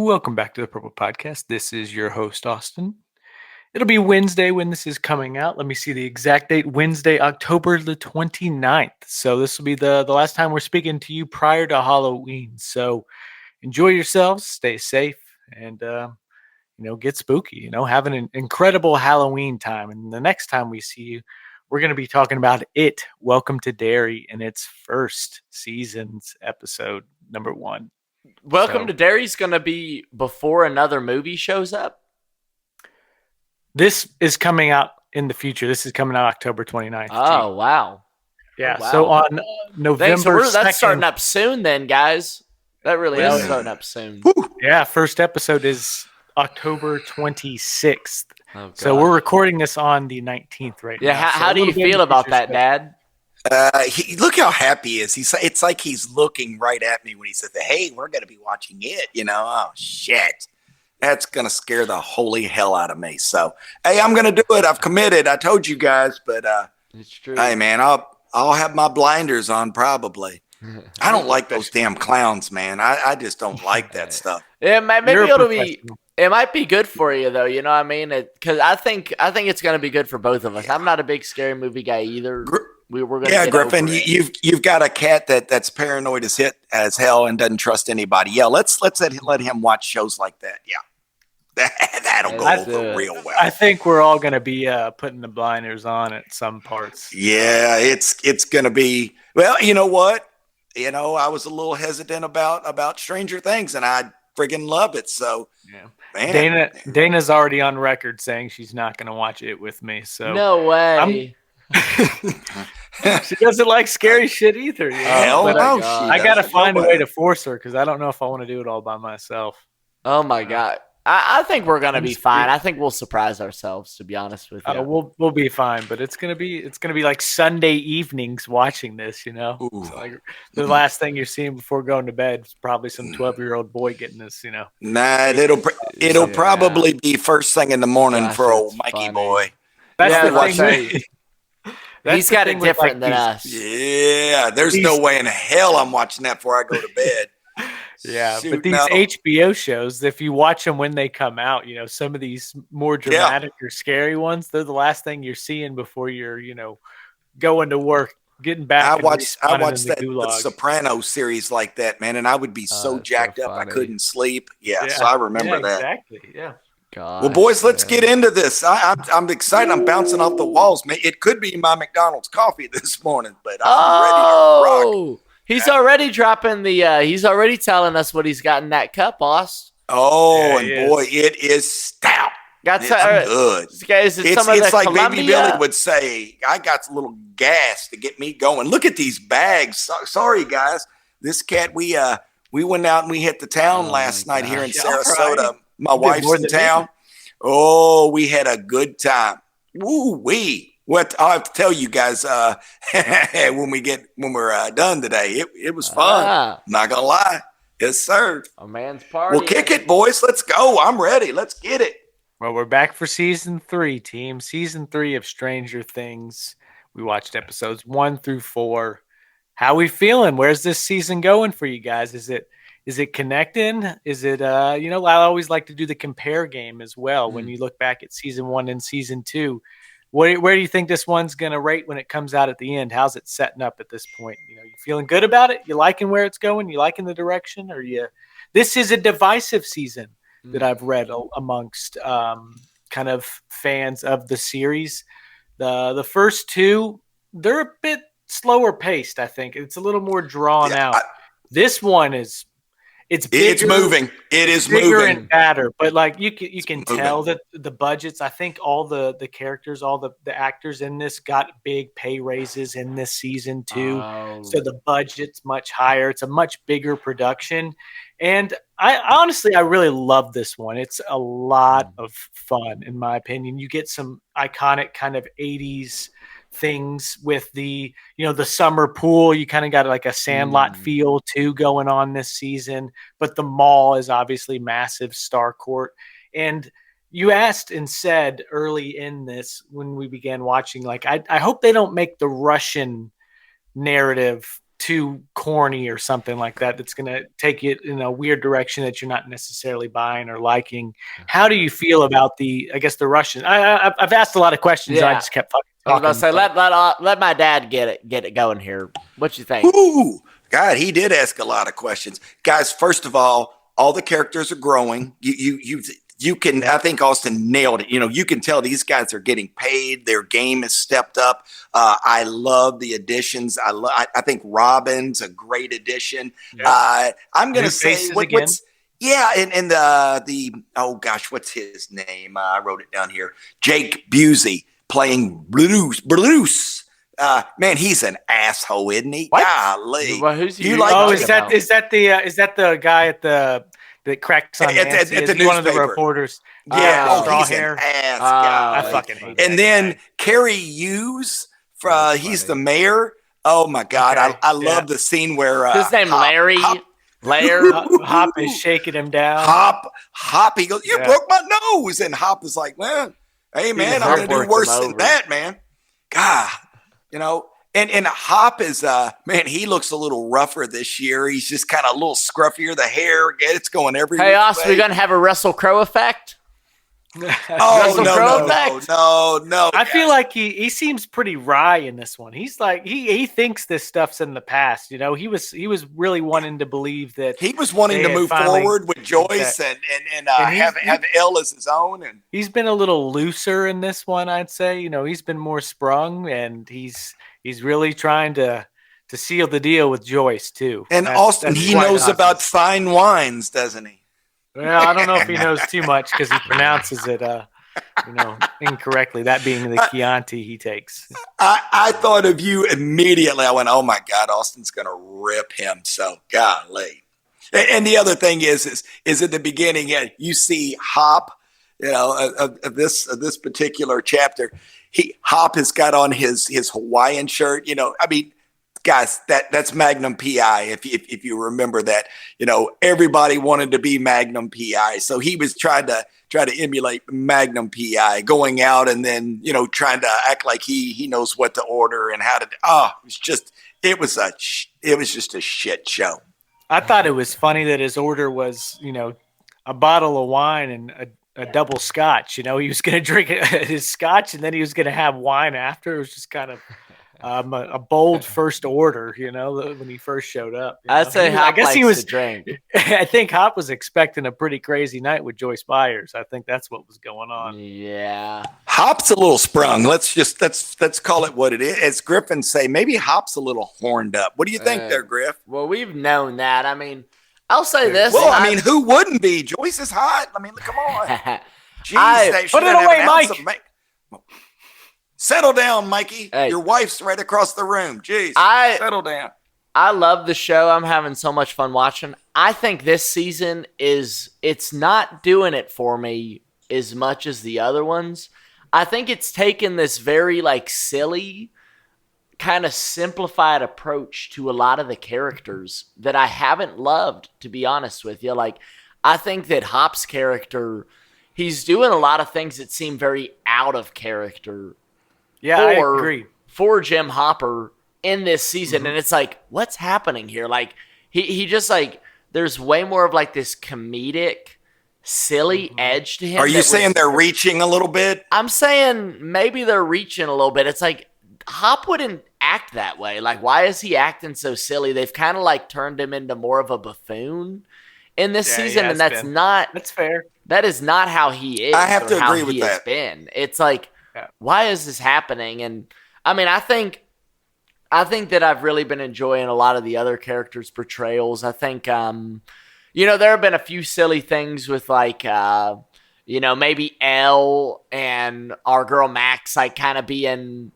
Welcome back to the Purple Podcast. This is your host, Austin. It'll be Wednesday when this is coming out. Let me see the exact date. Wednesday, October the 29th. So this will be the last time we're speaking to you prior to Halloween. So enjoy yourselves, stay safe, and get spooky. Have an incredible Halloween time. And the next time we see you, we're going to be talking about It, Welcome to Derry, in its first season's episode, number 1. Welcome to Derry's going to be before another movie shows up? This is coming out in the future. This is coming out October 29th. Oh, wow. Yeah, oh, wow. So on November 2nd. That's starting up soon then, guys. That really is starting up soon. Yeah, first episode is October 26th. Oh, so we're recording this on the 19th right now. Yeah, how do you feel about that, Dad? Look how happy he is. It's like he's looking right at me when he says, "Hey, we're going to be watching it." Oh shit, that's going to scare the holy hell out of me. So, hey, I'm going to do it. I've committed. I told you guys, but it's true. Hey, man, I'll have my blinders on probably. I don't like those damn clowns, man. I just don't like that stuff. Yeah, maybe it'll be. It might be good for you though. You know what I mean? Because I think it's going to be good for both of us. I'm not a big scary movie guy either. We're gonna Griffin, you've got a cat that's paranoid as hell and doesn't trust anybody. Yeah, let's let him watch shows like that. Yeah, that'll go over real well. I think we're all gonna be putting the blinders on at some parts. Yeah, it's gonna be. Well, you know what? I was a little hesitant about Stranger Things, and I friggin' love it. So yeah, man. Dana's already on record saying she's not gonna watch it with me. So no way. She doesn't like scary shit either. Hell no, I gotta find a way to force her because I don't know if I want to do it all by myself. Oh my god, I think we're gonna be fine. I think we'll surprise ourselves. To be honest with you, we'll be fine. But it's gonna be like Sunday evenings watching this. So like the last thing you're seeing before going to bed is probably some 12-year-old boy getting this. Nah, it'll probably be first thing in the morning for old Mikey boy. That's the thing. He's got it different than us. Yeah, there's no way in hell I'm watching that before I go to bed. Yeah, but these HBO shows, if you watch them when they come out, some of these more dramatic or scary ones, they're the last thing you're seeing before you're, going to work, getting back. I watched the Sopranos series like that, man, and I would be so jacked up I couldn't sleep. Yeah, so I remember that. Exactly, yeah. Well, boys, let's get into this. I'm excited. I'm bouncing off the walls. It could be my McDonald's coffee this morning, but I'm ready to rock. He's already dropping he's already telling us what he's got in that cup, boss. Oh, and boy, it is stout. It's good. It's like Baby Billy would say, I got a little gas to get me going. Look at these bags. Sorry, guys. This cat, we went out and we hit the town last night here in Sarasota. My wife's in town. Oh, we had a good time. Woo-wee. What I'll have to tell you guys when we're done today. It was fun. Not gonna lie. Yes, sir. A man's party. Well, kick it, boys. Let's go. I'm ready. Let's get it. Well, we're back for season 3, team. Season 3 of Stranger Things. We watched episodes 1 through 4. How we feeling? Where's this season going for you guys? Is it connecting? Is it, I always like to do the compare game as well. When you look back at season 1 and season 2, where do you think this one's going to rate when it comes out at the end? How's it setting up at this point? You feeling good about it? You liking where it's going? You liking the direction? This is a divisive season that I've read amongst kind of fans of the series. The first 2, they're a bit slower paced, I think. It's a little more drawn out. This one is... It's bigger, it's moving. It is bigger moving and badder, but like you can tell that the budgets. I think all the characters, all the actors in this got big pay raises in this season too. So the budget's much higher. It's a much bigger production, and I really love this one. It's a lot of fun, in my opinion. You get some iconic kind of 80s things with the summer pool. You kind of got like a Sandlot feel too going on this season, but the mall is obviously massive, Starcourt. And you asked and said early in this when we began watching, like, I hope they don't make the Russian narrative too corny or something like that that's going to take it in a weird direction that you're not necessarily buying or liking. How do you feel about the Russian? I've asked a lot of questions. Yeah. And I just kept fucking talking. I was about to say, let my dad get it going here. What you think? Ooh, God, he did ask a lot of questions. Guys, first of all the characters are growing. You can, I think Austin nailed it. You can tell these guys are getting paid. Their game has stepped up. I love the additions. I think Robin's a great addition. Yeah. I'm going to say what's oh gosh, what's his name? I wrote it down here. Jake Busey playing Bruce. Man, he's an asshole, isn't he? What? Golly. Well, who's he? Is that the guy that cracks on Nancy? At the one of the reporters? Yeah, straw he's hair. An ass guy. I fucking hate And then Carrie Hughes, he's the mayor. Oh my God, okay. I love the scene where his name Larry. Hop is shaking him down. Hop. He goes, "You broke my nose," and Hop is like, "Well, hey man, I'm gonna do worse than that, man." God, And Hop is, man, he looks a little rougher this year. He's just kind of a little scruffier. The hair, it's going everywhere. Hey, Austin, we're going to have a Russell Crowe effect? No. I feel like he seems pretty wry in this one. He's like, he thinks this stuff's in the past. He was really wanting to believe that. He was wanting to move forward with Joyce and have Elle as his own. And he's been a little looser in this one, I'd say. He's been more sprung, and he's really trying to seal the deal with Joyce too. And Austin, he knows about fine wines, doesn't he? Well, I don't know if he knows too much because he pronounces it, incorrectly. That being the Chianti he takes. I thought of you immediately. I went, "Oh my God, Austin's going to rip him." So, golly. And the other thing is at the beginning, you see Hop, of this particular chapter. Hop has got on his Hawaiian shirt. Guys, that's Magnum PI. If you remember that, everybody wanted to be Magnum PI, so he was trying to emulate Magnum PI, going out and then trying to act like he knows what to order and how to. It was just a shit show. I thought it was funny that his order was a bottle of wine and a double scotch. He was going to drink his scotch and then he was going to have wine after. It was just kind of a bold first order, when he first showed up. I'd say Hop likes to drink. I think Hop was expecting a pretty crazy night with Joyce Byers. I think that's what was going on. Yeah. Hop's a little sprung. Let's call it what it is. As Griffin say, maybe Hop's a little horned up. What do you think there, Griff? Well, we've known that. I mean, I'll say this. Well, who wouldn't be? Joyce is hot. I mean, come on. Jeez, put it away, Mike. Settle down, Mikey. Hey. Your wife's right across the room. Jeez, settle down. I love the show. I'm having so much fun watching. I think this season it's not doing it for me as much as the other ones. I think it's taken this very silly, kind of simplified approach to a lot of the characters that I haven't loved, to be honest with you. I think that Hop's character, he's doing a lot of things that seem very out of character. Yeah, I agree. For Jim Hopper in this season. Mm-hmm. And it's what's happening here? He just there's way more of this comedic, silly edge to him. Are you saying they're reaching a little bit? I'm saying maybe they're reaching a little bit. It's Hop wouldn't act that way. Why is he acting so silly? They've kind of turned him into more of a buffoon in this season. And that's fair. That is not how he is. I have to agree with that. It's why is this happening? And I mean, I think that I've really been enjoying a lot of the other characters' portrayals. I think, there have been a few silly things with maybe Elle and our girl Max, kind of being,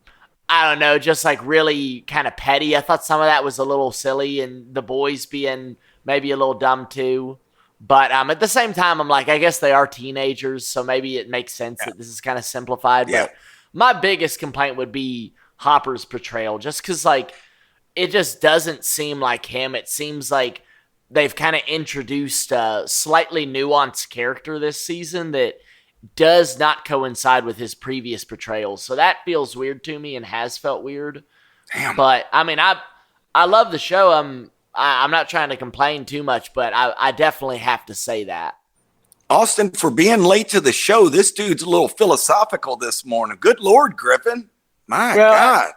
I don't know, just really kind of petty. I thought some of that was a little silly, and the boys being maybe a little dumb too. But at the same time, I'm I guess they are teenagers, so maybe it makes sense that this is kind of simplified. Yeah. But my biggest complaint would be Hopper's portrayal, just because it just doesn't seem like him. It seems like they've kind of introduced a slightly nuanced character this season that does not coincide with his previous portrayals. So that feels weird to me and has felt weird. Damn. But I mean, I love the show. I'm not trying to complain too much, but I definitely have to say that. Austin, for being late to the show, this dude's a little philosophical this morning. Good Lord, Griffin. My God.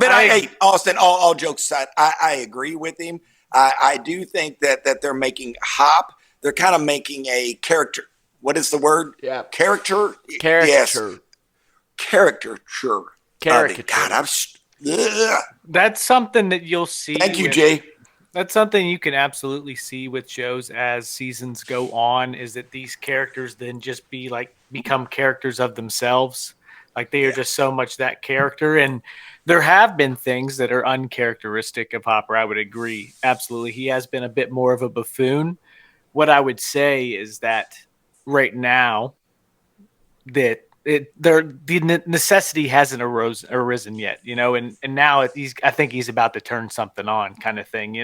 Hey, Austin, all jokes aside, I agree with him. I do think that they're making Hop. They're kind of making a character. What is the word? Yeah. Caricature. Yes. Caricature. God, that's something that you'll see. Thank you, Jay. That's something you can absolutely see with shows as seasons go on, is that these characters then just become characters of themselves. Like they are just so much that character. And there have been things that are uncharacteristic of Hopper. I would agree. Absolutely. He has been a bit more of a buffoon. What I would say is that right now that the necessity hasn't arisen yet, and now I think he's about to turn something on, kind of thing,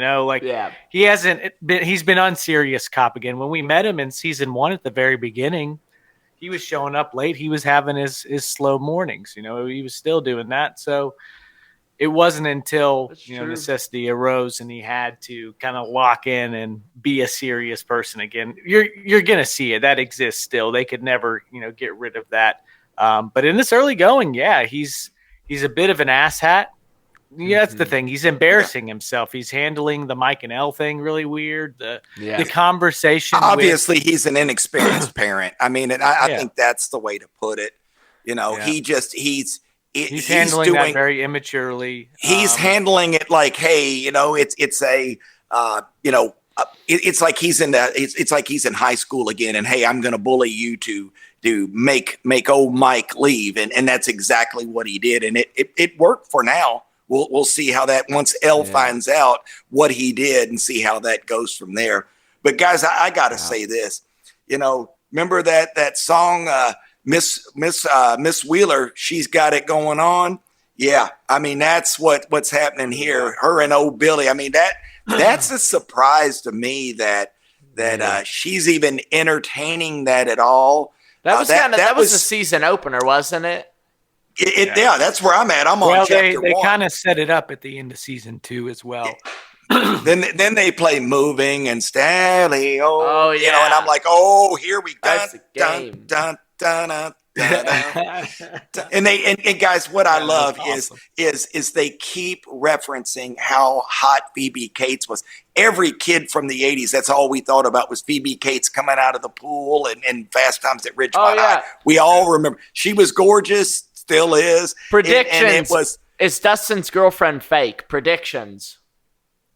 he's been unserious cop again. When we met him in season 1 at the very beginning, he was showing up late. He was having his slow mornings, he was still doing that. So it wasn't until necessity arose and he had to kind of lock in and be a serious person again. You're gonna see it. That exists still. They could never get rid of that. But in this early going, he's a bit of an asshat. Yeah, that's the thing. He's embarrassing himself. He's handling the Mike and Elle thing really weird. The conversation. Obviously, he's an inexperienced parent. I mean, and I think that's the way to put it. He's handling doing that very immaturely. He's handling it like, hey, it's like he's in high school again, and hey, I'm going to bully you to make old Mike leave, and that's exactly what he did, and it worked for now. We'll see how that once Elle finds out what he did, and see how that goes from there. But guys, I got to say this, remember that song, Miss Wheeler, she's got it going on. Yeah, I mean that's what's happening here. Her and old Billy. I mean that's a surprise to me that she's even entertaining that at all. That was the season opener, wasn't it? Yeah, that's where I'm at. I'm on chapter 1. They kind of set it up at the end of season 2 as well. Then they play Moving and Stanley. And I'm like, here we go. Dun, dun, dun, dun, dun. and guys, what I love is they keep referencing how hot Phoebe Cates was. Every kid from the 80s, that's all we thought about was Phoebe Cates coming out of the pool and Fast Times at Ridgemont High. We all remember she was gorgeous, still is. Predictions. And it was. Is Dustin's girlfriend fake? Predictions.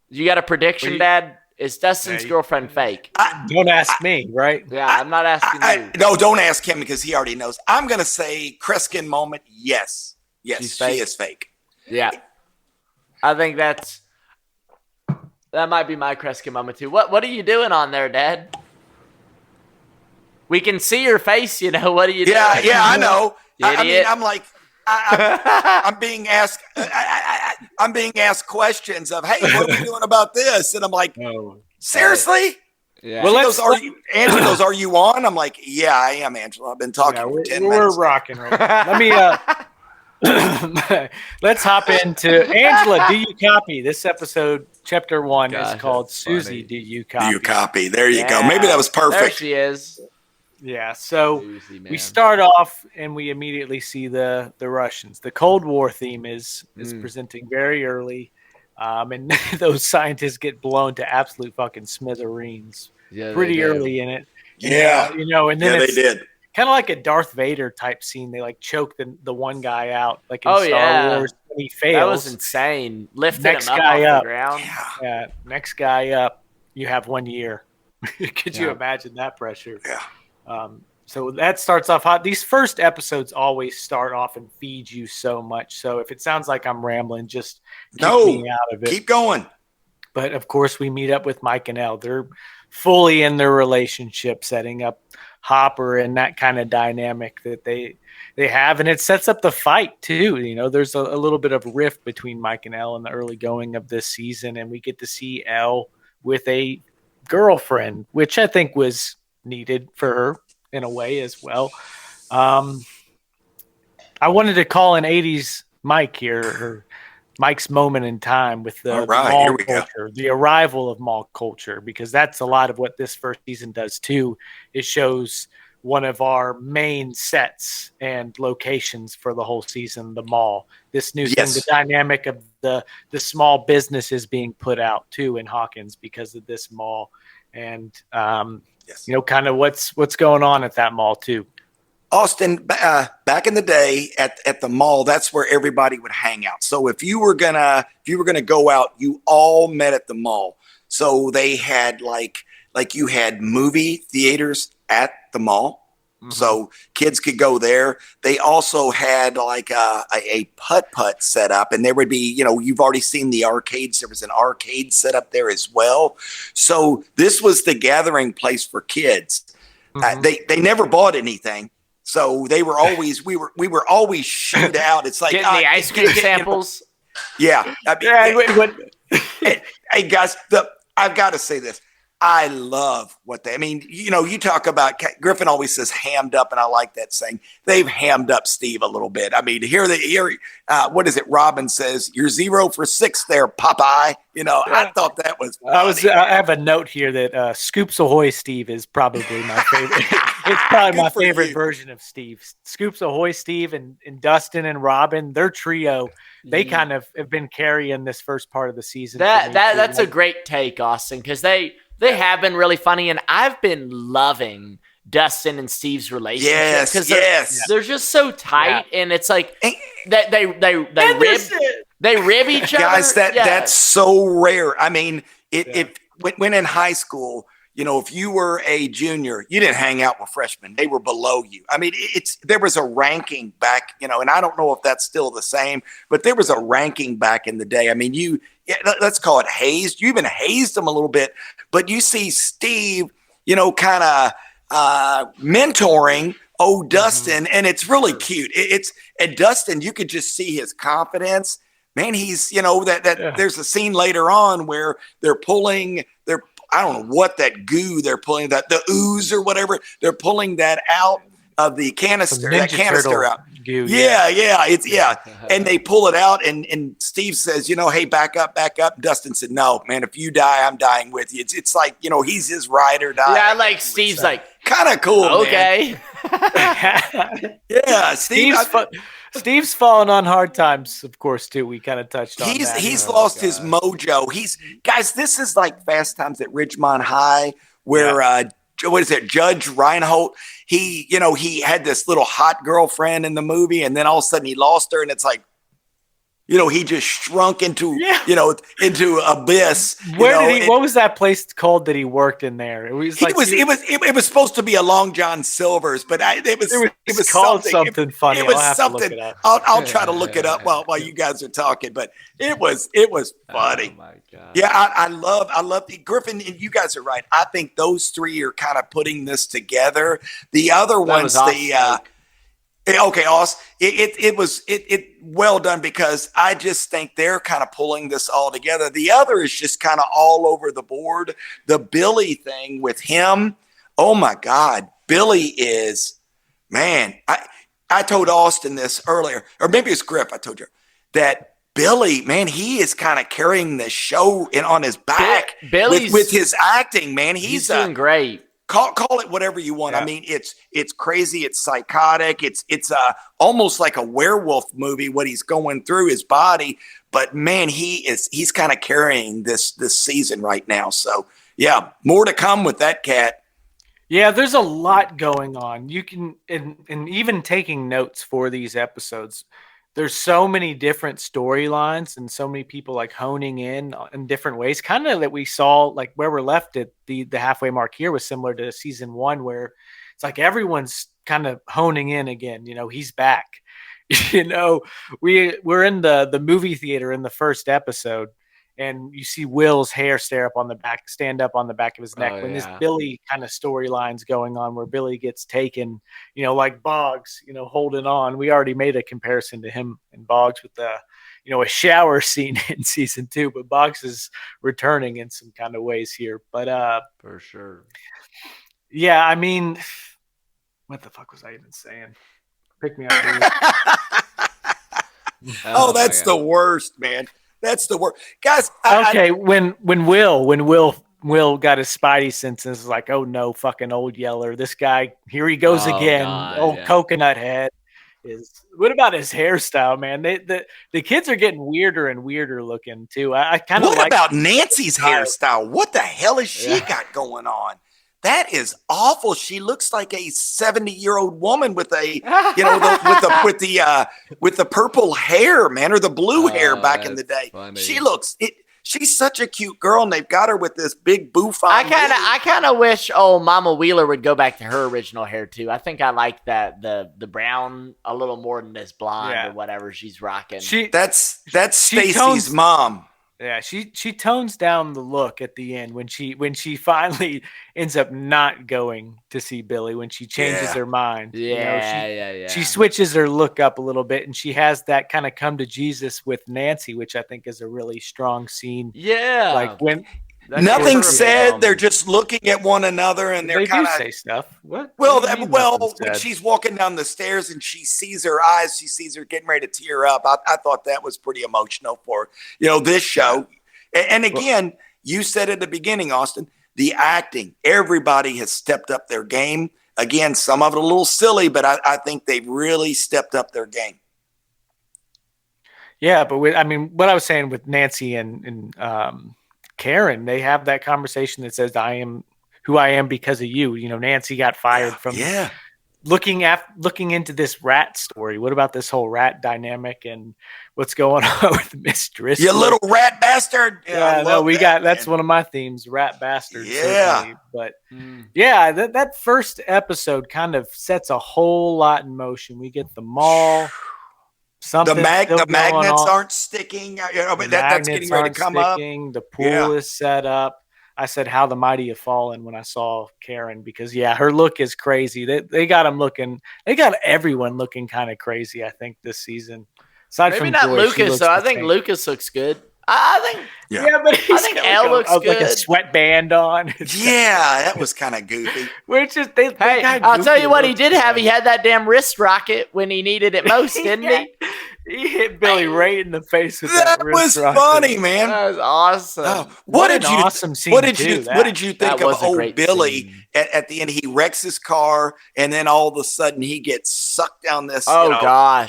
You got a prediction, Dad? Is Dustin's girlfriend fake? Don't ask me, right? Yeah, I'm not asking you. No, don't ask him because he already knows. I'm going to say Kreskin moment, yes. Yes, she is fake. Yeah. I think that might be my Kreskin moment too. What are you doing on there, Dad? We can see your face, What are you doing? Yeah, I know. I mean, I'm like, I'm being asked. I'm being asked questions of, "Hey, what are we doing about this?" And I'm like, "Seriously?" Yeah. Well, Angela goes, "Are you on?" I'm like, "Yeah, I am, Angela. I've been talking for 10 minutes." We're rocking right now. Let me. Let's hop into Angela. Do you copy? This episode, chapter 1, is called "Susie, Do You Copy?" Do you copy? There you go. Maybe that was perfect. There she is. Yeah, so we start off and we immediately see the Russians. The Cold War theme is presenting very early, and those scientists get blown to absolute fucking smithereens pretty early in it. Yeah, and then they did. Kind of like a Darth Vader type scene. They choke the one guy out, like in Star Wars. When he fails, that was insane. Lifted next him up guy off up. The ground. Yeah, next guy up. You have 1 year. Could you imagine that pressure? Yeah. So that starts off hot. These first episodes always start off and feed you so much. So if it sounds like I'm rambling, just keep me out of it. Keep going. But of course, we meet up with Mike and Elle. They're fully in their relationship, setting up Hopper and that kind of dynamic that they have, and it sets up the fight too. There's a little bit of rift between Mike and Elle in the early going of this season, and we get to see Elle with a girlfriend, which I think was needed for her in a way as well. I wanted to call an 80s Mike here, or Mike's moment in time with All the right, here mall we go. culture, the arrival of mall culture, because that's a lot of what this first season does too. It shows one of our main sets and locations for the whole season, the mall. This new thing, the Yes. dynamic of the small businesses being put out too in Hawkins because of this mall, and Yes. you know, kind of what's going on at that mall too. Austin, back in the day at the mall, that's where everybody would hang out. So if you were gonna go out, you all met at the mall. So they had like you had movie theaters at the mall. Mm-hmm. So kids could go there. They also had like a putt-putt set up, and there would be, you know, you've already seen the arcades. There was an arcade set up there as well. So this was the gathering place for kids. Mm-hmm. They never bought anything. So they were always, we were always shooed out. It's like getting the ice cream samples. Yeah. I mean, hey guys, I've got to say this. I love you talk about, Griffin always says hammed up, and I like that saying. They've hammed up Steve a little bit. I mean, what is it? Robin says, "You're 0 for 6 there, Popeye." You know, I thought that was funny. I have a note here that Scoops Ahoy Steve is probably my favorite. It's probably my favorite version of Steve. Scoops Ahoy Steve and Dustin and Robin, their trio, they kind of have been carrying this first part of the season. That's a great take, Austin, because they have been really funny, and I've been loving Dustin and Steve's relationship because they're just so tight, and it's like that they rib each other. Guys, that's so rare. I mean, when in high school, you know, if you were a junior, you didn't hang out with freshmen. They were below you. I mean, there was a ranking back, you know, and I don't know if that's still the same, but there was a ranking back in the day. I mean, let's call it hazed. You even hazed them a little bit, but you see Steve, you know, kind of mentoring Dustin, and it's really cute. And Dustin, you could just see his confidence. Man, he's, you know, there's a scene later on where I don't know what that goo they're pulling, the ooze or whatever, they're pulling that out of the canister, out. Goo, And they pull it out, and Steve says, you know, hey, back up. Dustin said, no, man, if you die, I'm dying with you. It's like, you know, he's his ride or die. Yeah, like Steve's like, kind of cool. Okay. Yeah, Steve's fallen on hard times, of course, too. We kind of touched on that. He's lost his mojo. Guys, this is like Fast Times at Ridgemont High, where what is it, Judge Reinhold? He had this little hot girlfriend in the movie, and then all of a sudden he lost her, and it's like, you know, he just shrunk into into abyss. What was that place called that he worked in there? It was supposed to be a Long John Silver's, but it was called something funny. It was something. I'll try to look it up while you guys are talking, but it was funny. Oh my God. Yeah, I love Griffin, and you guys are right. I think those three are kind of putting this together. The other ones, okay, Oz, it was well done, because I just think they're kind of pulling this all together. The other is just kind of all over the board. The Billy thing with him, oh my God, Billy is, man. I told Austin this earlier, or maybe it's Griff. I told you that Billy, man, he is kind of carrying the show on his back with his acting. Man, he's doing great. Call it whatever you want. Yeah. I mean, it's crazy. It's psychotic. It's almost like a werewolf movie, what he's going through his body. But man, he's kind of carrying this season right now. So yeah, more to come with that cat. Yeah, there's a lot going on. You can, and even taking notes for these episodes, there's so many different storylines and so many people like honing in different ways, kind of that we saw, like where we're left at the halfway mark here was similar to season 1, where it's like everyone's kind of honing in again. You know, he's back. You know, we're in the movie theater in the first episode, and you see Will's hair stand up on the back of his neck when this Billy kind of storyline's going on, where Billy gets taken, you know, like Boggs, you know, holding on. We already made a comparison to him and Boggs with a shower scene in season 2, but Boggs is returning in some kind of ways here. But for sure. Yeah, I mean, what the fuck was I even saying? Pick me up, dude. Oh, that's the worst, man. That's the worst, guys. When Will got his spidey senses, like, oh no, fucking old Yeller, this guy, here he goes again. God, coconut head. What about his hairstyle, man? The kids are getting weirder and weirder looking too. I kind of. What about Nancy's hairstyle? What the hell has she got going on? That is awful. She looks like a 70-year-old woman with a, with the purple hair, man, or the blue hair back in the day. Funny. She's such a cute girl, and they've got her with this big bouffant. I kind of wish Mama Wheeler would go back to her original hair too. I think I like that the brown a little more than this blonde or whatever she's rocking. That's Stacy's mom. Yeah, she tones down the look at the end when she finally ends up not going to see Billy, when she changes her mind. She switches her look up a little bit, and she has that kind of come to Jesus with Nancy, which I think is a really strong scene. Yeah. Like when nothing said, they're just looking at one another, and they kind of say stuff. What? Well, when she's walking down the stairs and she sees her eyes, she sees her getting ready to tear up. I thought that was pretty emotional for this show. And again, you said at the beginning, Austin, the acting. Everybody has stepped up their game. Again, some of it a little silly, but I think they've really stepped up their game. Yeah, but what I was saying with Nancy and Karen, they have that conversation that says, I am who I am because of you. Nancy got fired from looking into this rat story. What about this whole rat dynamic and what's going on with Mistress? You little rat bastard. That's one of my themes, rat bastards. Yeah. But that first episode kind of sets a whole lot in motion. We get the mall. The magnets aren't sticking. That's getting ready to come up. The pool is set up. I said, how the mighty have fallen when I saw Karen, because her look is crazy. They got him looking. They got everyone looking kind of crazy, I think, this season. Aside Maybe from not Joyce, Lucas, though. I think Lucas looks good. I think but I think Elle looks good. Like a sweatband on. That was kind of goofy. I'll tell you what he did have. He had that damn wrist rocket when he needed it most, didn't he? He hit Billy right in the face with that wrist rocket. Funny, man. That was awesome. Oh, what an awesome scene. What did you think of old Billy at the end? He wrecks his car, and then all of a sudden he gets sucked down this. This bar.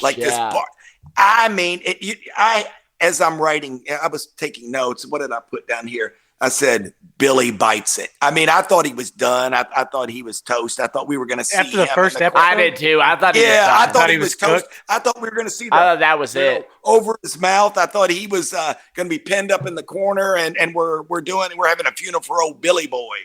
As I'm writing, I was taking notes. What did I put down here? I said, Billy bites it. I thought he was done. I thought he was toast. I thought we were going to see after the first episode. I did too. I thought I thought he was toast. I thought we were going to see that was it over his mouth. I thought he was going to be pinned up in the corner, and we're having a funeral for old Billy boy.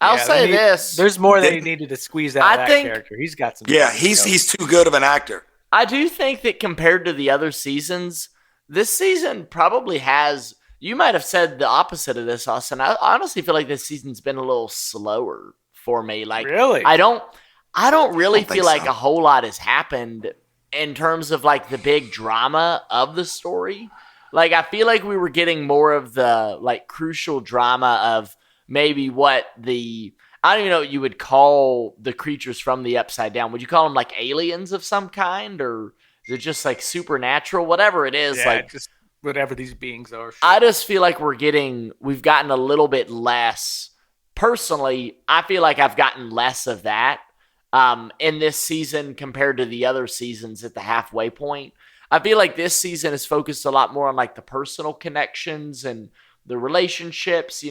I'll say this: there's more that he needed to squeeze out of that character. He's got some. Yeah, he's too good of an actor. I do think that compared to the other seasons, this season probably has. You might have said the opposite of this, Austin. I honestly feel like this season's been a little slower for me. Like, really? I don't really feel like a whole lot has happened in terms of like the big drama of the story. Like, I feel like we were getting more of the like crucial drama of maybe what I don't even know what you would call the creatures from the Upside Down. Would you call them like aliens of some kind, or is it just like supernatural? Whatever it is, just whatever these beings are. Sure. I just feel like we've gotten a little bit less. Personally, I feel like I've gotten less of that in this season compared to the other seasons at the halfway point. I feel like this season is focused a lot more on like the personal connections and the relationships.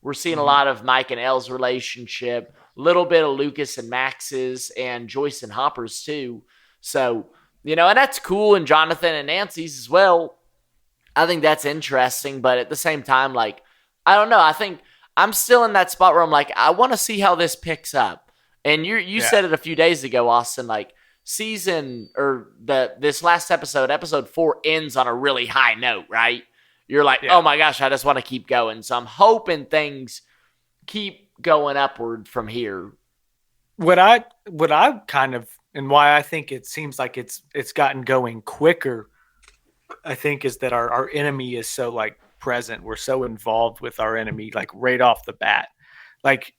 We're seeing a lot of Mike and Elle's relationship, a little bit of Lucas and Max's, and Joyce and Hopper's too. So, and that's cool, and Jonathan and Nancy's as well. I think that's interesting, but at the same time, like, I don't know. I think I'm still in that spot where I'm like, I want to see how this picks up. And you said it a few days ago, Austin, like this last episode 4 ends on a really high note, right? You're like, oh my gosh, I just want to keep going. So I'm hoping things keep going upward from here. What I kind of, and why I think it seems like it's gotten going quicker, I think, is that our enemy is so like present. We're so involved with our enemy, like right off the bat. like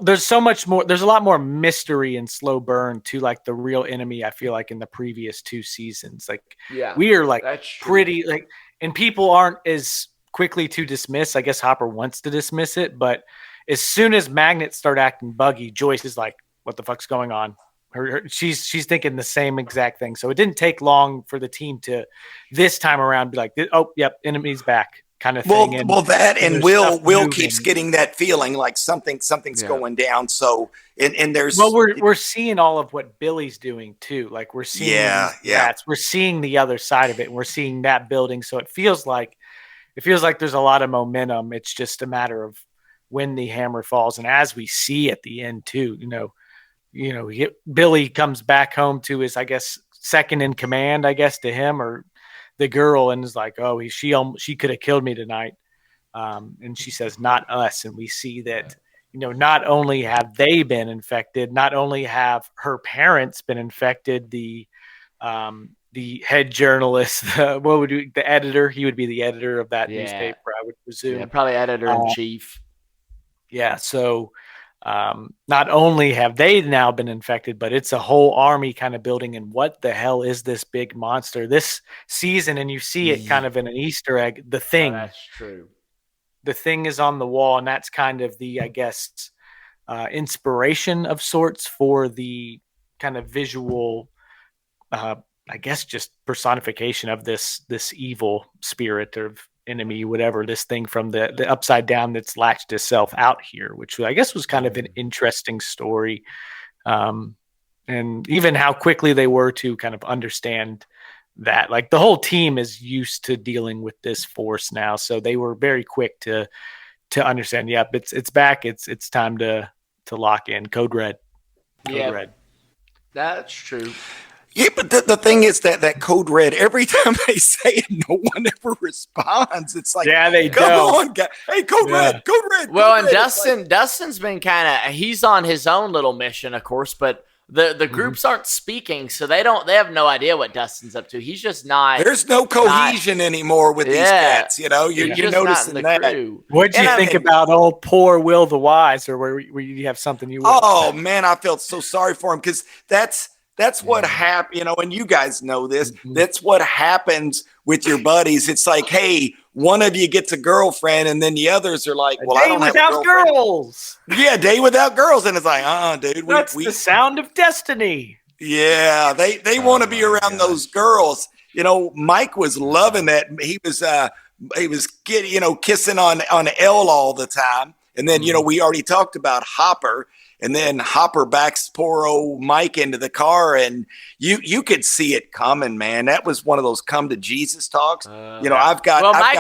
there's so much more. There's a lot more mystery and slow burn to like the real enemy. I feel like in the previous 2 seasons, like we are like pretty like, and people aren't as quickly to dismiss. I guess Hopper wants to dismiss it, but as soon as magnets start acting buggy, Joyce is like, "What the fuck's going on?" She's thinking the same exact thing. So it didn't take long for the team to this time around be like, "Oh, yep, enemy's back." Kind of thing. Well, that and Will keeps getting that feeling like something's going down. So and there's we're seeing all of what Billy's doing too. Like we're seeing we're seeing the other side of it, and we're seeing that building. So it feels like there's a lot of momentum. It's just a matter of when the hammer falls, and as we see at the end too, Billy comes back home to his, I guess, second in command, I guess, to him or the girl, and is like, "Oh, she could have killed me tonight," and she says, "Not us." And we see that not only have they been infected, not only have her parents been infected, the head journalist, the editor, he would be the editor of that newspaper, I would presume, probably editor in chief. Yeah, so not only have they now been infected, but it's a whole army kind of building. And what the hell is this big monster this season? And you see it kind of in an Easter egg. The Thing. Oh, that's true. The Thing is on the wall, and that's kind of the, I guess, inspiration of sorts for the kind of visual, I guess, just personification of this evil spirit of enemy, whatever, this thing from the upside down that's latched itself out here, which I guess was kind of an interesting story. And even how quickly they were to kind of understand that, like the whole team is used to dealing with this force now. So they were very quick to understand, yep, it's back. It's time to lock in. Code Red. Code Red. That's true. Yeah, but the thing is that Code Red, every time they say it, no one ever responds. It's like, they come on, guys. Hey, Code Red, Code Red. Well, and Dustin's been he's on his own little mission, of course, but the groups aren't speaking, so they have no idea what Dustin's up to. He's just not. There's no cohesion anymore with these cats. You're noticing that. What'd you think about old poor Will the Wise, or where you have something you? Oh man, I felt so sorry for him because that's what happened, and you guys know this. Mm-hmm. That's what happens with your buddies. It's like, hey, one of you gets a girlfriend, and then the others are like, well, I don't have a girlfriend. Girls. Yeah, day without girls. And it's like, dude. That's the sound of destiny. Yeah, they want to be around those girls. Mike was loving that. He was getting, kissing on Elle all the time. And then, we already talked about Hopper. And then Hopper backs poor old Mike into the car, and you could see it coming, man. That was one of those come to Jesus talks. Mike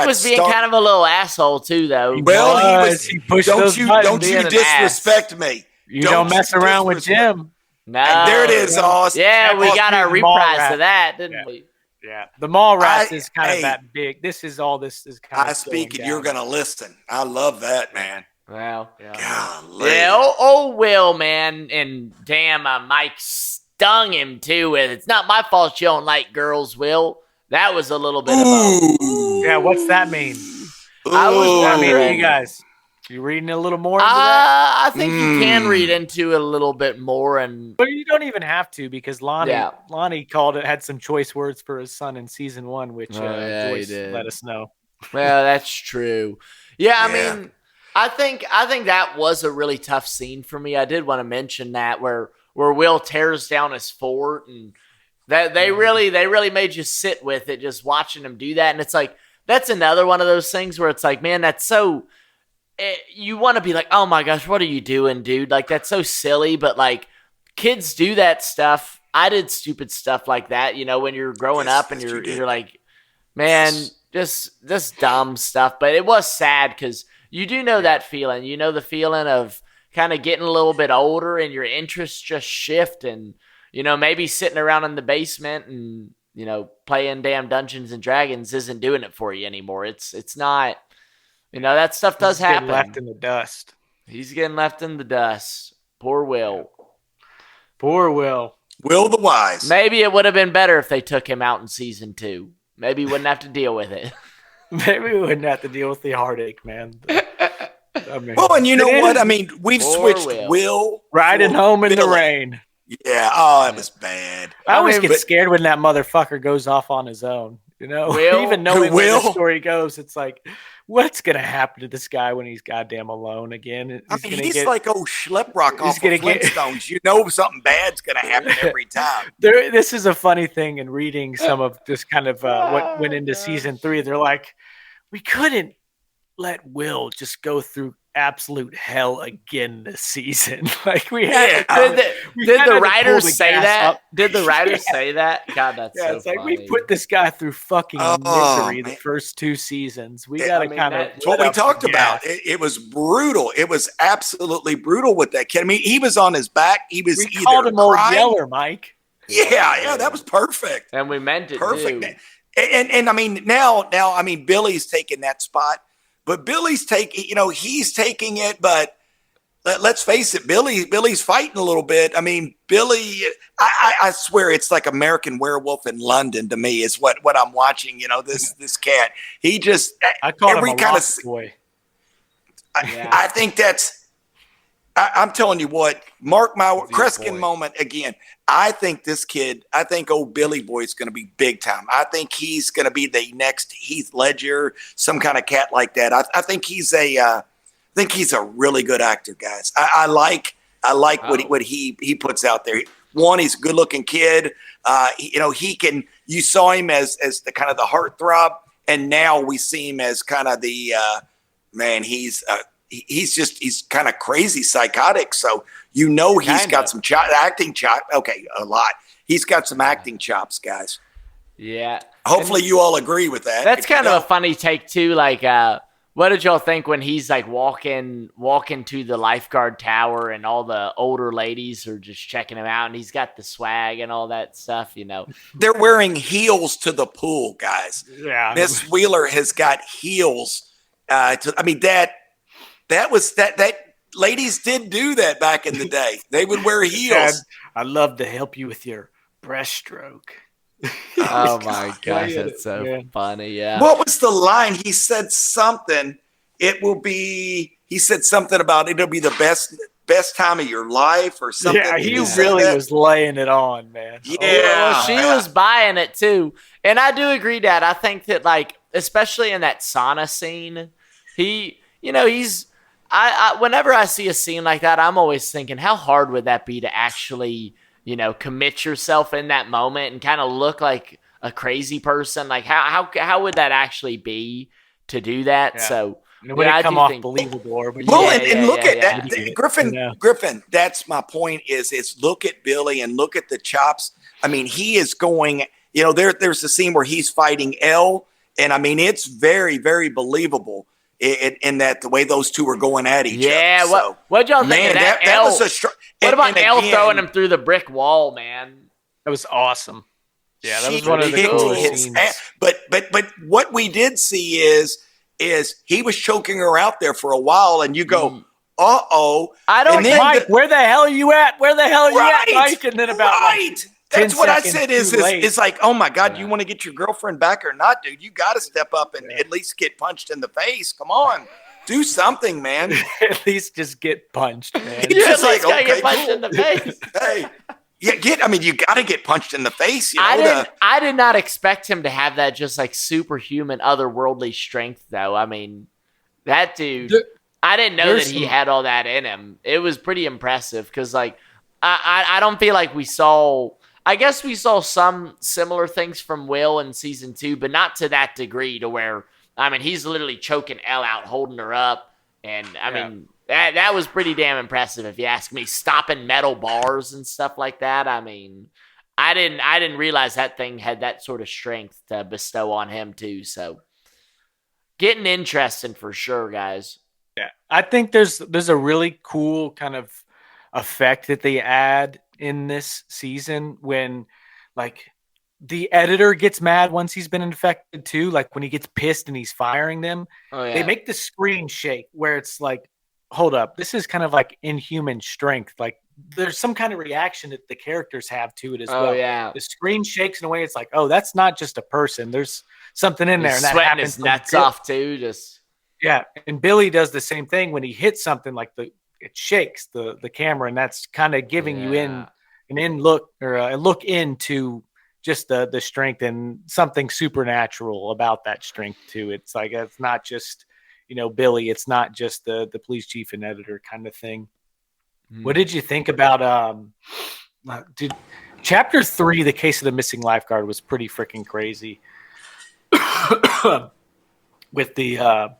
was being kind of a little asshole too, though. Well, he pushed don't you disrespect me. You don't mess around with Jim. No, and there it is, Austin. Yeah, we got our reprise to that, didn't we? Yeah, the mall rat is kind of that big. This is kind of. I speak, and you're gonna listen. I love that, man. Well, golly. Will, man, and damn, Mike stung him too with, "It's not my fault you don't like girls, Will." That was a little bit of yeah, what's that mean? You guys, you reading a little more into that? I think you can read into it a little bit more, but you don't even have to, because Lonnie called it, had some choice words for his son in season 1, which Joyce let us know. Well, that's true. Yeah, I mean, I think that was a really tough scene for me. I did want to mention that where Will tears down his fort, and that they really made you sit with it, just watching him do that. And it's like, that's another one of those things where it's like, man, that's so, you want to be like, oh my gosh, what are you doing, dude? Like, that's so silly. But like, kids do that stuff. I did stupid stuff like that, when you're growing up, and you're like, man, just dumb stuff. But it was sad, because you do know that feeling. The feeling of kind of getting a little bit older and your interests just shift, and, maybe sitting around in the basement and, playing damn Dungeons and Dragons isn't doing it for you anymore. It's not, that stuff does happen. Left in the dust. He's getting left in the dust. Poor Will. Poor Will. Will the Wise. Maybe it would have been better if they took him out in season 2. Maybe he wouldn't have to deal with it. Maybe we wouldn't have to deal with the heartache, man. I mean, well, and you know what? I mean, we've switched Will riding home in the Billy. rain. Yeah. Oh, it was bad. I always get scared when that motherfucker goes off on his own. You know, even knowing where the story goes, it's like, what's gonna happen to this guy when he's goddamn alone again? He's like Schleprock off of Flintstones. You know, something bad's gonna happen every time. This is a funny thing in reading some of this kind of what went into season 3. They're like, we couldn't let Will just go through absolute hell again this season. Like we had. Did the writers say that? Did the writers say that? God, that's so it's like funny. we put this guy through fucking misery the first 2 seasons. We got to that's what we talked about. It was brutal. It was absolutely brutal with that kid. I mean, he was on his back. He was we called him Old Yeller, Mike. Yeah, that was perfect. And we meant it perfect. And I mean, now, I mean, Billy's taking that spot. But Billy's he's taking it, but let's face it, Billy's fighting a little bit. I mean, Billy, I swear it's like American Werewolf in London to me is what I'm watching. You know, this cat. He just I call him a lost boy. I think I'm telling you what, mark my Kreskin moment again. I think this kid, old Billy Boy is going to be big time. I think he's going to be the next Heath Ledger, some kind of cat like that. I think he's a really good actor, guys. I like what he puts out there. One, he's a good looking kid. You saw him as the kind of the heartthrob, and now we see him as kind of the he's kind of crazy psychotic. So he's got some acting chops. Okay, a lot. He's got some acting chops, guys. Yeah. Hopefully you all agree with that. That's kind of a funny take too. Like, what did y'all think when he's like walking to the lifeguard tower and all the older ladies are just checking him out and he's got the swag and all that stuff, you know? They're wearing heels to the pool, guys. Yeah. Miss Wheeler has got heels. That was ladies did do that back in the day. They would wear heels. I'd love to help you with your breaststroke. Oh my gosh, that's so funny. Yeah. What was the line? He said something. He said something about it'll be the best time of your life or something. Yeah, he really was laying it on, man. Yeah. Well, she was buying it too. And I do agree, Dad. I think that, like, especially in that sauna scene, whenever I see a scene like that, I'm always thinking, how hard would that be to actually, commit yourself in that moment and kind of look like a crazy person? Like, how would that actually be to do that? Yeah. So it would come off believable. But look at that, Griffin. That's my point. Is look at Billy and look at the chops. I mean, he is going. There's a scene where he's fighting Elle, and I mean, it's very, very believable. In that the way those two are going at each other. Yeah, what y'all think of that? That was a what about Elle throwing him through the brick wall, man? That was awesome. Yeah, that was one of the coolest scenes. But what we did see is he was choking her out there for a while, and you go, uh-oh. Mike, where the hell are you at? Where the hell are you at, Mike? And then that's what I said is like, oh my God, you want to get your girlfriend back or not, dude? You got to step up and at least get punched in the face. Come on, do something, man. At least just get punched, man. Just like, get punched in the face. Hey, you got to get punched in the face. I did not expect him to have that just like superhuman, otherworldly strength, though. I mean, that dude, I didn't know that he had all that in him. It was pretty impressive because, like, I don't feel like we saw. I guess we saw some similar things from Will in season 2, but not to that degree to where, I mean, he's literally choking Elle out, holding her up. And I mean, that was pretty damn impressive if you ask me, stopping metal bars and stuff like that. I mean, I didn't realize that thing had that sort of strength to bestow on him too. So getting interesting for sure, guys. Yeah. I think there's a really cool kind of effect that they add in this season when, like, the editor gets mad once he's been infected too. Like when he gets pissed and he's firing them, they make the screen shake where it's like, hold up, this is kind of like inhuman strength. Like there's some kind of reaction that the characters have to it as well. Yeah. The screen shakes in a way it's like, oh, that's not just a person. There's something in there. And that sweating happens his nuts off too. Yeah, and Billy does the same thing when he hits something like it shakes the camera, and that's kind of giving you an look or a look into just the strength and something supernatural about that strength too. It's like it's not just Billy. It's not just the police chief and editor kind of thing. What did you think about chapter 3, the case of the missing lifeguard, was pretty freaking crazy. With the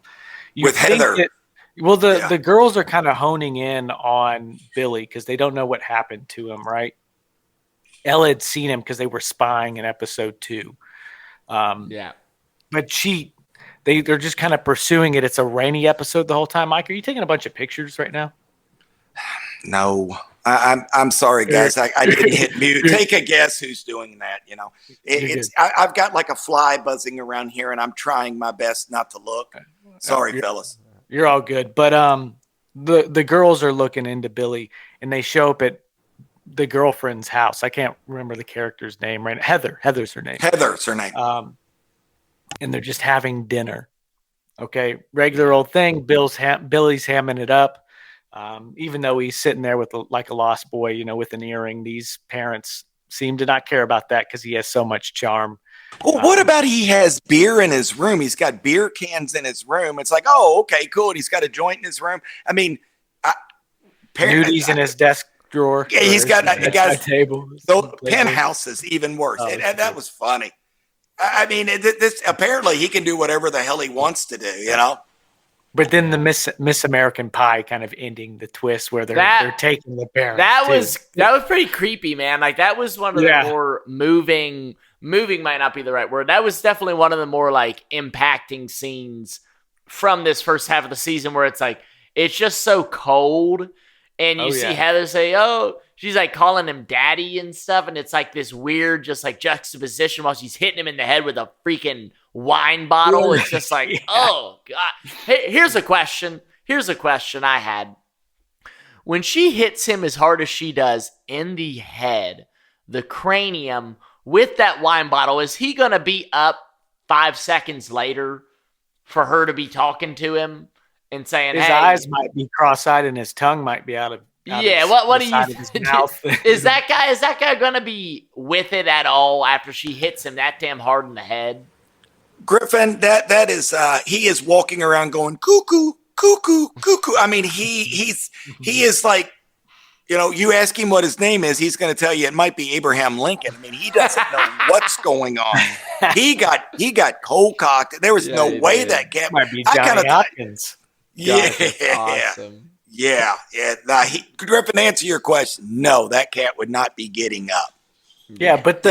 with Heather. The girls are kind of honing in on Billy because they don't know what happened to him, right? Ella had seen him because they were spying in episode 2. But they're just kind of pursuing it. It's a rainy episode the whole time. Mike, are you taking a bunch of pictures right now? No, I'm sorry, guys. I didn't hit mute. Take a guess who's doing that. I've got like a fly buzzing around here, and I'm trying my best not to look. Sorry, fellas. You're all good. But the girls are looking into Billy, and they show up at the girlfriend's house. I can't remember the character's name right now. Heather's her name. Heather's her name. And they're just having dinner. Okay, regular old thing. Billy's hamming it up. Even though he's sitting there with like a lost boy, with an earring, these parents seem to not care about that because he has so much charm. Well, what about he has beer in his room? He's got beer cans in his room. It's like, oh, okay, cool. And he's got a joint in his room. I mean, nudies in his desk drawer. Yeah, he's got a table. The penthouse is even worse. And that was funny. I mean, this apparently he can do whatever the hell he wants to do, But then the Miss American Pie kind of ending the twist where they're taking the parents. That was pretty creepy, man. Like that was one of the more moving might not be the right word. That was definitely one of the more like impacting scenes from this first half of the season where it's like it's just so cold and you see Heather say, "Oh," she's like calling him daddy and stuff, and it's like this weird just like juxtaposition while she's hitting him in the head with a freaking wine bottle. It's just like, oh God. Hey, here's a question I had. When she hits him as hard as she does in the head, the cranium with that wine bottle, is he going to be up 5 seconds later for her to be talking to him and saying, his eyes might be cross-eyed and his tongue might be out of what do you think? Is that guy going to be with it at all after she hits him that damn hard in the head? Griffin, that is he is walking around going cuckoo, cuckoo, cuckoo. I mean, he is like, you ask him what his name is, he's going to tell you it might be Abraham Lincoln. I mean, he doesn't know what's going on. He got cold cocked. There was no way that cat might be Johnny Hawkins. Awesome. Yeah. Griffin, to answer your question, no, that cat would not be getting up. Yeah, but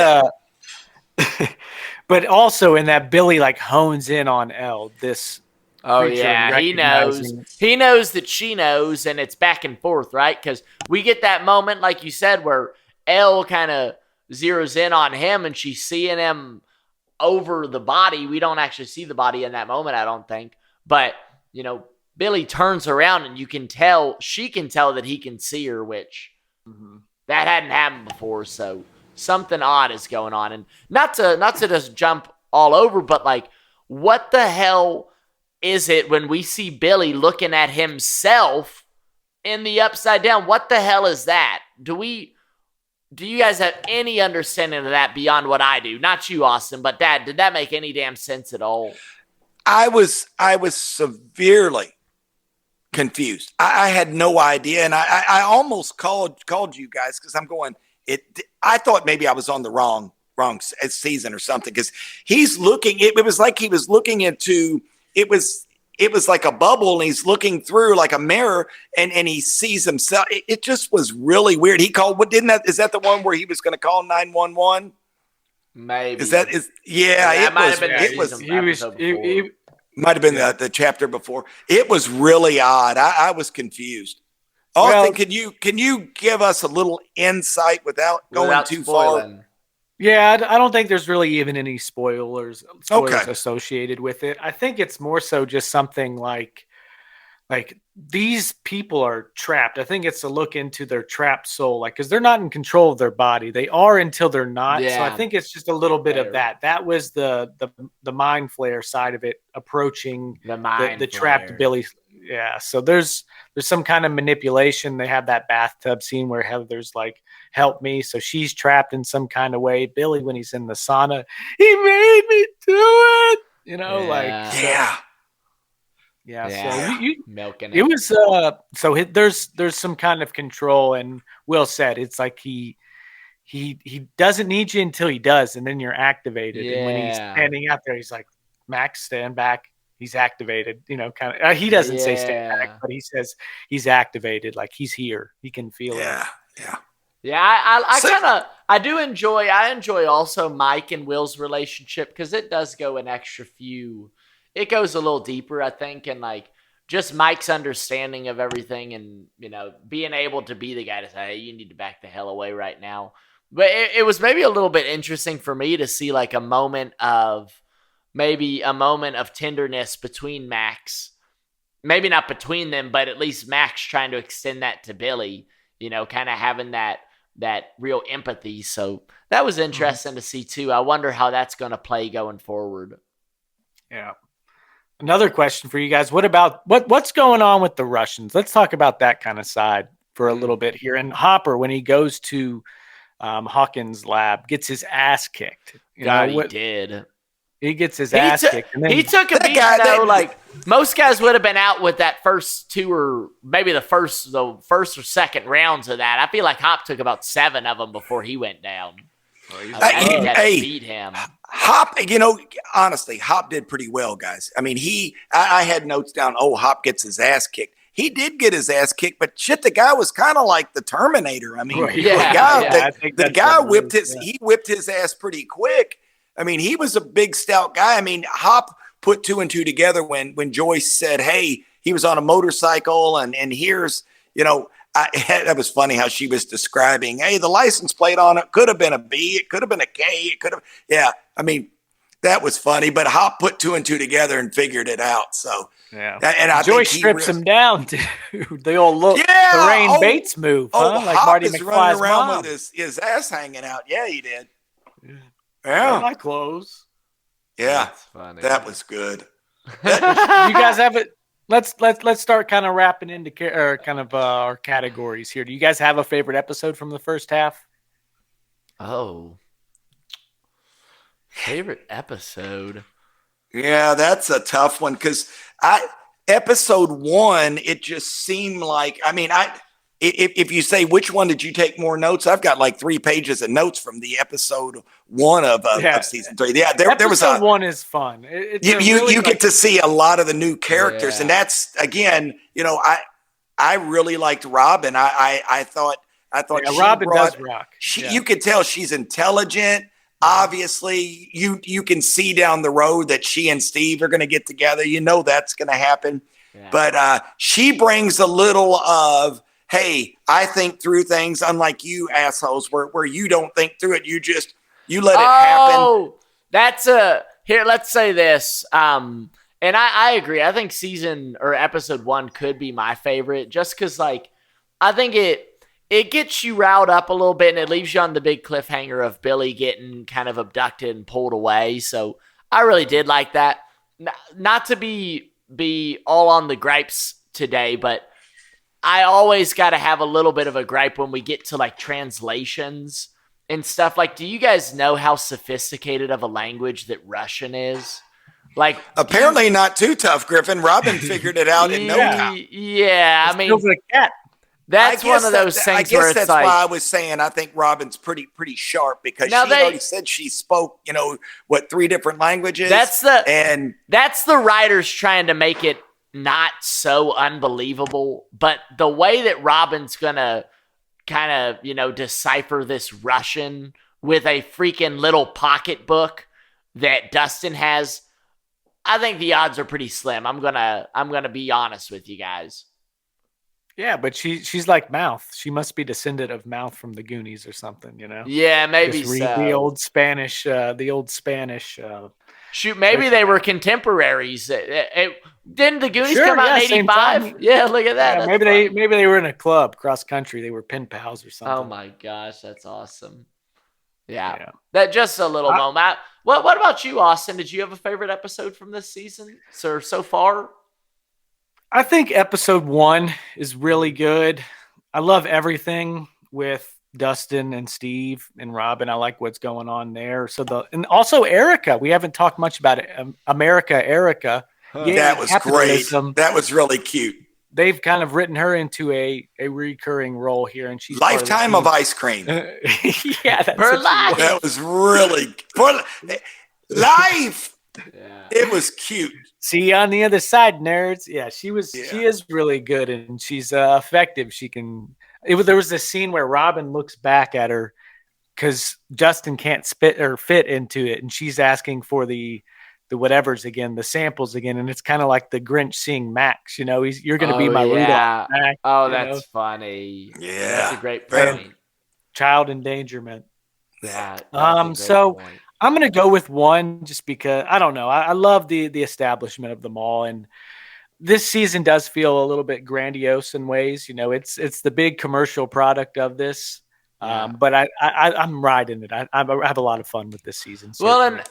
but also in that Billy like hones in on Elle. This he knows that she knows, and it's back and forth, right? Because we get that moment, like you said, where Elle kind of zeroes in on him, and she's seeing him over the body. We don't actually see the body in that moment, I don't think, but Billy turns around and she can tell that he can see her, which that hadn't happened before. So something odd is going on. And not to just jump all over, but like, what the hell is it when we see Billy looking at himself in the upside down? What the hell is that? Do you guys have any understanding of that beyond what I do? Not you, Austin, but Dad, did that make any damn sense at all? I was severely confused. I had no idea, and I almost called you guys because I'm going. I thought maybe I was on the wrong season or something because he's looking. It was like he was looking into. It was like a bubble, and he's looking through like a mirror, and he sees himself. It just was really weird. He called. Is that the one where he was going to call 911? Maybe. It might have been the chapter before. It was really odd. I was confused. Austin, can you give us a little insight without going too far? Yeah, I don't think there's really even any spoilers associated with it. I think it's more so just something like these people are trapped. I think it's a look into their trapped soul, like, because they're not in control of their body. They are until they're not. So I Yeah. think it's just a little bit of that. That was the Mind Flayer side of it, approaching The Mind the trapped Flayer. Billy. Yeah. So there's some kind of manipulation. They have that bathtub scene where Heather's like, "Help me." So she's trapped in some kind of way. Billy, when he's in the sauna, he made me do it. Yeah. Yeah, Yeah. so you Milking it was there's some kind of control, and Will said it's like he doesn't need you until he does, and then you're activated. And when he's Yeah. standing out there, he's like, "Max, stand back." He's activated, kind of. He doesn't say stand back, but he says he's activated, like he's here. He can feel it. Yeah. I enjoy also Mike and Will's relationship, because it does go an extra few. It goes a little deeper, I think, and like just Mike's understanding of everything, and being able to be the guy to say, "Hey, you need to back the hell away right now." But it was maybe a little bit interesting for me to see like a moment of tenderness between Max. Maybe not between them, but at least Max trying to extend that to Billy, kind of having that real empathy. So that was interesting to see too. I wonder how that's going to play going forward. Yeah. Another question for you guys. What's going on with the Russians? Let's talk about that kind of side for a little bit here. And Hopper, when he goes to Hawkins' lab, gets his ass kicked. He did. He gets his ass kicked. And then he took a beat, like most guys would have been out with that first two, or maybe the first or second rounds of that. I feel like Hop took about 7 of them before he went down. Beat him. Hop, honestly, Hop did pretty well, guys. I mean, I had notes down, Hop gets his ass kicked. He did get his ass kicked, but shit, the guy was kind of like the Terminator. I mean, the guy whipped his ass pretty quick. I mean, he was a big, stout guy. I mean, Hop put 2 and 2 together when Joyce said, "Hey, he was on a motorcycle, and here's, that was funny how she was describing, hey, the license plate on it could have been a B, it could have been a K, it could have, yeah. I mean, that was funny, but Hop put 2 and 2 together and figured it out. So, yeah. And I Joyce strips him down, dude. They all look the Rain Bates move, huh? Like Hop Marty is McFly's running around mom. with his ass hanging out. Yeah, he did. Yeah, my clothes. Yeah, that's funny. That was good. You guys have it. Let's start kind of wrapping into our categories here. Do you guys have a favorite episode from the first half? Oh, favorite episode. Yeah, that's a tough one, because episode 1, it just seemed like, if you say which one did you take more notes, I've got like 3 pages of notes from the episode 1 of season 3. Yeah, there was episode 1 is fun. You get to see a lot of the new characters, and that's, again, I really liked Robin. I thought Robin does rock. You could tell she's intelligent. Obviously, you can see down the road that she and Steve are going to get together. That's going to happen. Yeah. But she brings a little of, hey, I think through things, unlike you assholes, where you don't think through it. You let it happen. Oh, here, let's say this. And I agree. I think episode 1 could be my favorite, just because, like, I think it gets you riled up a little bit, and it leaves you on the big cliffhanger of Billy getting kind of abducted and pulled away. So I really did like that. Not to be all on the gripes today, but I always got to have a little bit of a gripe when we get to like translations and stuff. Like, do you guys know how sophisticated of a language that Russian is? Like, apparently not too tough, Griffin. Robin figured it out in no time. Yeah, I mean, like that. That's one of those things. I guess that's why I was saying I think Robin's pretty sharp, because she already said she spoke, 3 different languages. That's the writers trying to make it not so unbelievable, but the way that Robin's gonna kind of decipher this Russian with a freaking little pocketbook that Dustin has, I think the odds are pretty slim. I'm gonna be honest with you guys. Yeah, but she's like Mouth. She must be descendant of Mouth from the Goonies or something, Yeah, maybe just read so. the old Spanish Shoot, maybe they were contemporaries. Didn't the Goonies come out in 85? Yeah, look at that. Yeah, maybe they were in a club cross country. They were pen pals or something. Oh my gosh, that's awesome. Yeah. That just a little moment. What about you, Austin? Did you have a favorite episode from this season so far? I think episode 1 is really good. I love everything with Dustin and Steve and Robin. I like what's going on there. And also Erica. We haven't talked much about it. Erica. Yeah, that was great. That was really cute. They've kind of written her into a recurring role here, and she's lifetime of ice cream. Yeah, that's for life. That was really for life. Yeah. It was cute. See you on the other side, nerds. Yeah, she is really good, and she's effective. There was this scene where Robin looks back at her because Justin can't fit into it, and she's asking for the whatevers again, the samples again, and it's kind of like the Grinch seeing Max. You're going to be my Rudolph. Max, that's funny. Yeah, that's a great point. Child endangerment. Yeah. So point. I'm going to go with 1 just because I don't know. I love the establishment of the mall, and this season does feel a little bit grandiose in ways. It's the big commercial product of this. But I'm riding it. I have a lot of fun with this season. Certainly. Well, and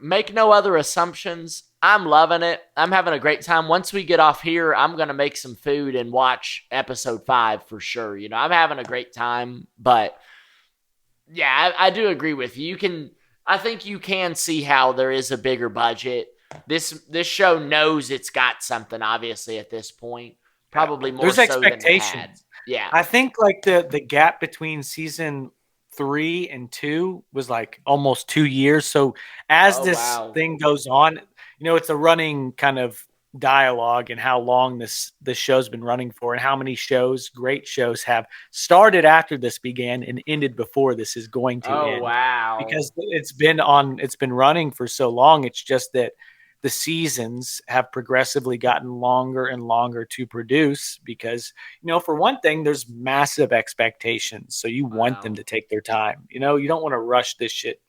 make no other assumptions. I'm loving it. I'm having a great time. Once we get off here, I'm going to make some food and watch episode 5 for sure. I'm having a great time, but yeah, I do agree with you. I think you can see how there is a bigger budget. This show knows it's got something, obviously, at this point. Probably more There's so expectations. than it had. Yeah. I think like the gap between season 3 and 2 was like almost 2 years. So as this thing goes on, it's a running kind of dialogue and how long this show's been running for, and how many great shows have started after this began and ended before this is going to end. Wow. Because it's been running for so long. It's just that the seasons have progressively gotten longer and longer to produce because, for one thing, there's massive expectations. So you want them to take their time. You don't want to rush this shit.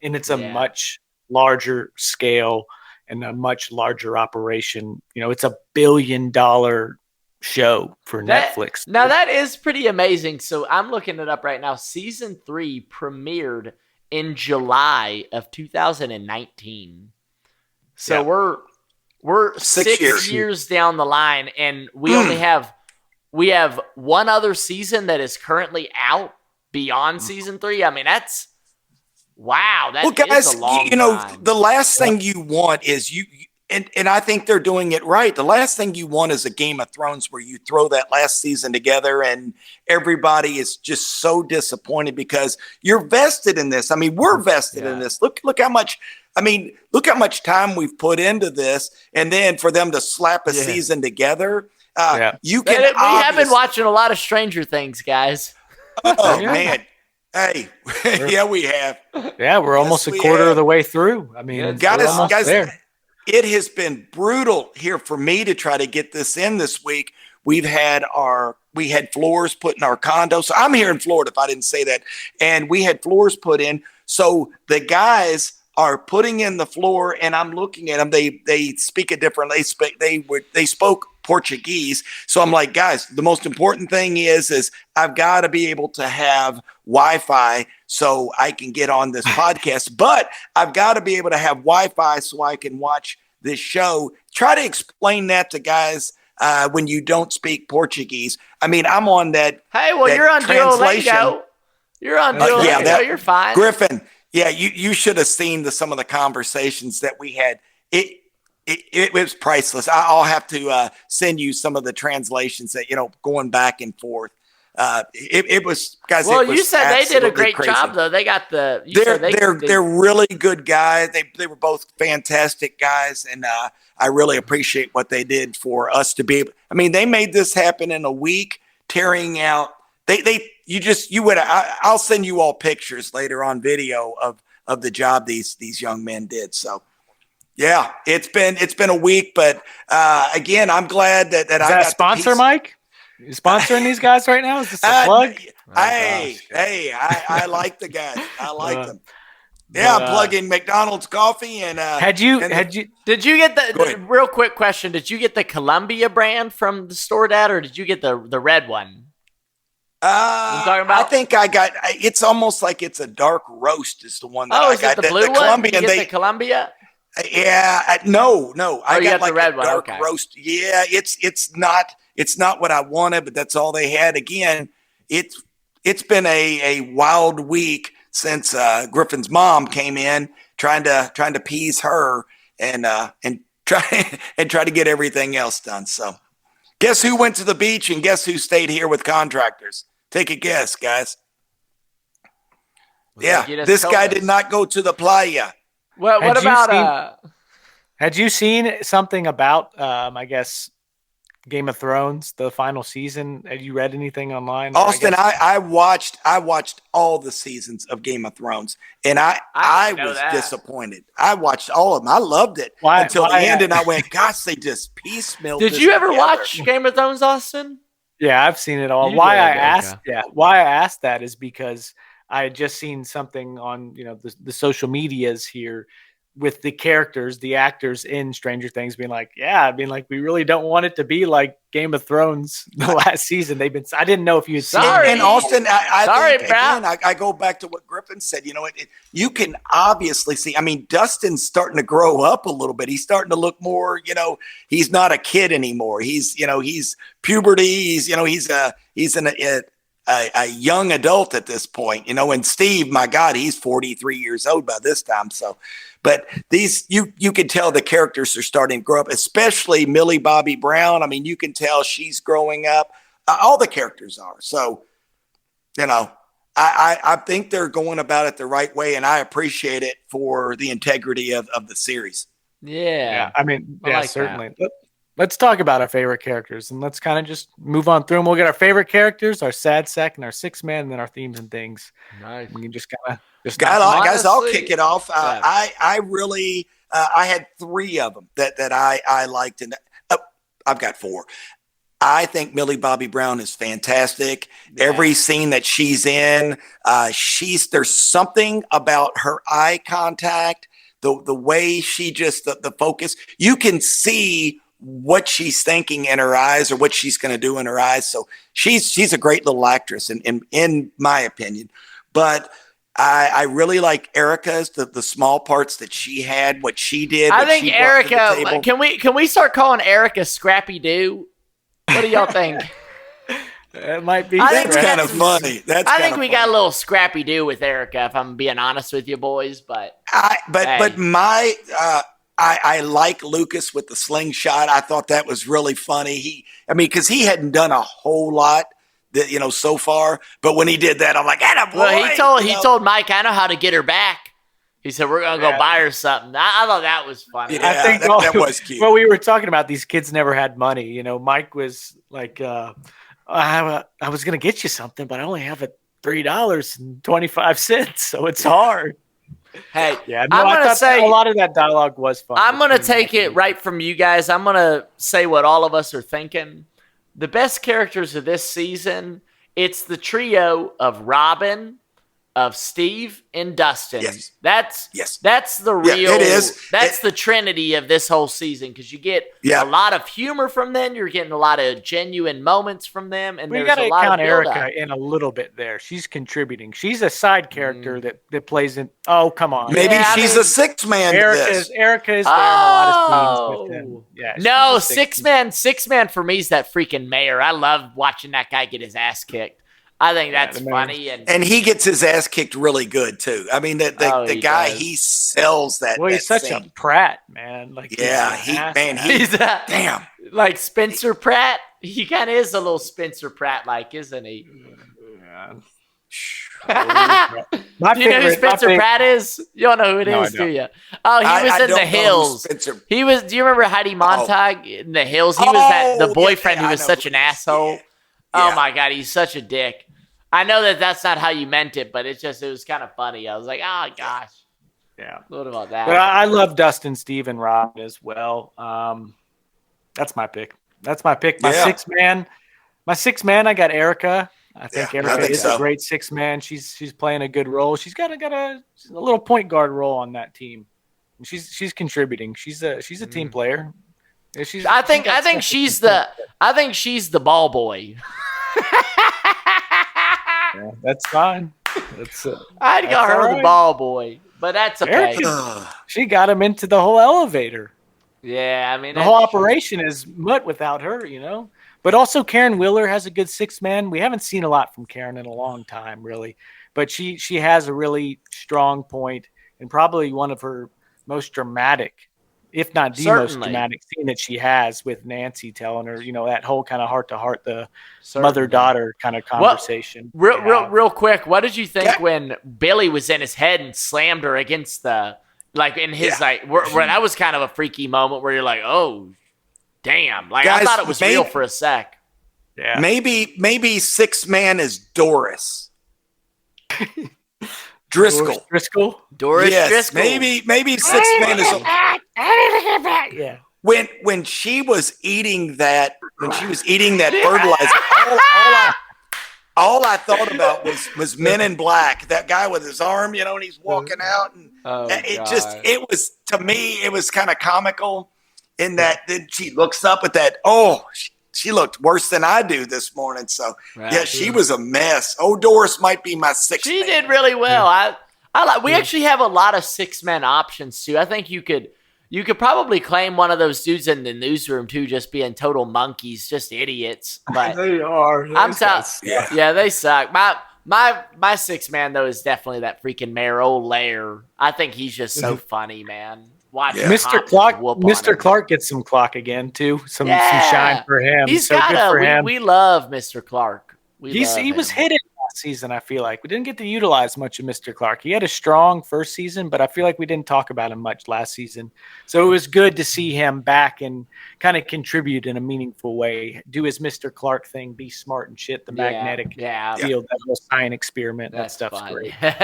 And it's a much larger scale and a much larger operation. It's $1 billion show for Netflix. Now that is pretty amazing. So I'm looking it up right now. Season 3 premiered in July of 2019. So we're 6 years down the line, and we only have one other season that is currently out beyond season 3. I mean, that's wow. That is a long time. The last thing you want is and I think they're doing it right. The last thing you want is a Game of Thrones where you throw that last season together and everybody is just so disappointed because you're vested in this. I mean, we're vested in this. Look how much time we've put into this, and then for them to slap a season together, you can. We have been watching a lot of Stranger Things, guys. Oh man, hey, we have. Yeah, we're almost a quarter of the way through. I mean, guys, there. It has been brutal here for me to try to get this in this week. We had floors put in our condo. So I'm here in Florida, if I didn't say that. And we had floors put in. So the guys are putting in the floor, and I'm looking at them. They speak a different. They spoke Portuguese. So I'm like, guys, the most important thing is I've got to be able to have Wi-Fi so I can get on this podcast, but I've got to be able to have Wi-Fi so I can watch this show. Try to explain that to guys when you don't speak Portuguese. I mean, I'm on that. Hey, well, you're on Duolingo. You're on Duolingo. You're fine. Griffin, you should have seen some of the conversations that we had. It was priceless. I'll have to send you some of the translations that, going back and forth. It was, guys. Well, you said they did a great job, though. They got they're really good guys. They were both fantastic guys, and I really appreciate what they did for us to be able. I mean, they made this happen in a week, tearing out. I'll send you all pictures later on video of the job these young men did. So. Yeah, it's been a week, but again, I'm glad that I got a sponsor, Mike. You sponsoring these guys right now? Is this a plug? Hey, I like the guys. I like them. Yeah, I'm plugging McDonald's coffee and did you get the real quick question? Did you get the Columbia brand from the store, Dad, or did you get the red one? Talking about? I think I got. It's almost like it's a dark roast. Is the one that I got. The blue one? Columbia. Did you get the Columbia? Yeah, no. I got like the red a dark one. Okay. roast. Yeah, it's not what I wanted, but that's all they had. Again, it's been a wild week since Griffin's mom came in, trying to appease her and try to get everything else done. So, guess who went to the beach and guess who stayed here with contractors? Take a guess, guys. This guy did not go to the playa. What about had you seen something about I guess Game of Thrones, the final season? Had you read anything online? Austin, I watched all the seasons of Game of Thrones, and I was disappointed. I watched all of them. I loved it until the end, and I went, gosh, they just piecemealed. Did you ever watch Game of Thrones, Austin? Yeah, I've seen it all. Why I asked that is because I had just seen something on the social medias here with the characters, the actors in Stranger Things being like, we really don't want it to be like Game of Thrones the last season. I didn't know if you had seen it. And Austin, I go back to what Griffin said. You can obviously see, Dustin's starting to grow up a little bit. He's starting to look more, he's not a kid anymore. He's puberty. He's a young adult at this point, and Steve, my God, he's 43 years old by this time. So, but these, you can tell the characters are starting to grow up, especially Millie Bobby Brown. You can tell she's growing up. All the characters are. So, I think they're going about it the right way, and I appreciate it for the integrity of the series. Yeah. Certainly. Let's talk about our favorite characters, and let's kind of just move on through them. We'll get our favorite characters, our sad sack, and our sixth man, and then our themes and things. Nice. We can just kind of guys, I'll kick it off. I really I had three of them that I liked, and I've got four. I think Millie Bobby Brown is fantastic. Yeah. Every scene that she's in, there's something about her eye contact, the way she just the focus. You can see what she's thinking in her eyes or what she's going to do in her eyes. So she's a great little actress in my opinion. But I really like Erica's, the small parts that she had, what she did. I think Erica, can we start calling Erica Scrappy Doo? What do y'all think? It might be. That's kind of funny. I think we got a little Scrappy Doo with Erica, if I'm being honest with you boys. But I like Lucas with the slingshot. I thought that was really funny. Because he hadn't done a whole lot that so far. But when he did that, I'm like, attaboy. Well, he told Mike, I know how to get her back. He said, we're going to go buy her something. I thought that was funny. Yeah, I think that was cute. Well, we were talking about these kids never had money. Mike was like, I was going to get you something, but I only have $3.25, so it's hard. Hey, I thought a lot of that dialogue was fun. I'm going to take it right from you guys. I'm going to say what all of us are thinking. The best characters of this season, it's the trio of Robin, of Steve, and Dustin. Yes. That's the real. Yeah, it is. That's the trinity of this whole season, because you get a lot of humor from them. You're getting a lot of genuine moments from them, and we got to count Erica in a little bit there. She's contributing. She's a side character that plays in. Oh, come on. Maybe she's a sixth man. Erica is there in a lot of scenes with him. Yeah. No, six man for me is that freaking mayor. I love watching that guy get his ass kicked. I think that's funny, and he gets his ass kicked really good too. The guy, he sells that. Well, he's such a prat, man. He's damn like Spencer Pratt. He kind of is a little Spencer Pratt, like, isn't he? Yeah. Do you know who Spencer Pratt is? You don't know who it is, do you? Oh, he was in The Hills. He was. Do you remember Heidi Montag in The Hills? He was the boyfriend who was such an asshole. Yeah. Oh my God, he's such a dick. I know that's not how you meant it, but it was kind of funny. I was like, oh gosh. Yeah. What about that? But I love Dustin, Steve, and Rob as well. That's my pick. My sixth man, I got Erica. I think Yeah, Erica is so. a great six man. She's playing a good role. She's got a little point guard role on that team. She's contributing. She's a team player. I think she's the ball boy. Yeah, that's fine. I'd got her the ball boy, but that's okay. She got him into the whole elevator. Yeah, I mean the whole operation is mutt without her, But also Karen Wheeler has a good six man. We haven't seen a lot from Karen in a long time, really, but she has a really strong point and probably one of her most dramatic, if not the most dramatic scene that she has with Nancy telling her, that whole kind of heart-to-heart, the mother-daughter kind of conversation. Real quick, what did you think when Billy was in his head and slammed her against the, like in his, where that was kind of a freaky moment where you're like, oh, damn. Like, guys, I thought it was real for a sec. Yeah. Maybe six man is Doris. Driscoll. Doris yes, Driscoll. Maybe six man is. Yeah. When she was eating that fertilizer, all I thought about was Men in Black. That guy with his arm, and he's walking out, and it was, to me, it was kind of comical in that then she looks up at that. Oh, she looked worse than I do this morning. So she was a mess. Oh, Doris might be my sixth. She did really well. We actually have a lot of 6-man options too. I think you could probably claim one of those dudes in the newsroom too, just being total monkeys, just idiots. But they are. Yeah, they suck. My 6-man though is definitely that freaking Mayor Old Lair. I think he's just so funny, man. Mr. Clark gets some clock again too. Some shine for him. He's got we love Mr. Clark. He was hidden last season. I feel like we didn't get to utilize much of Mr. Clark. He had a strong first season, but I feel like we didn't talk about him much last season. So it was good to see him back and kind of contribute in a meaningful way. Do his Mr. Clark thing, be smart and shit. The magnetic field, that whole science experiment. That stuff's funny. Great.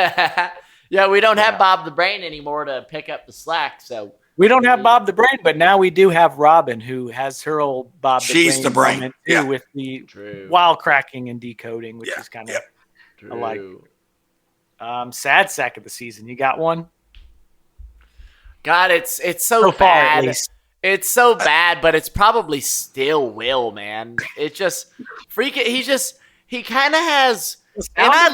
Yeah, we don't have Bob the Brain anymore to pick up the slack, so we don't have Bob the Brain, but now we do have Robin, who has her old Bob the Brain moment too, with the wild cracking and decoding, which is kind of I like. Sad sack of the season. You got one? God, it's so bad. Far, at least. It's so bad, but it's probably still Will, man. It just he kind of has. And I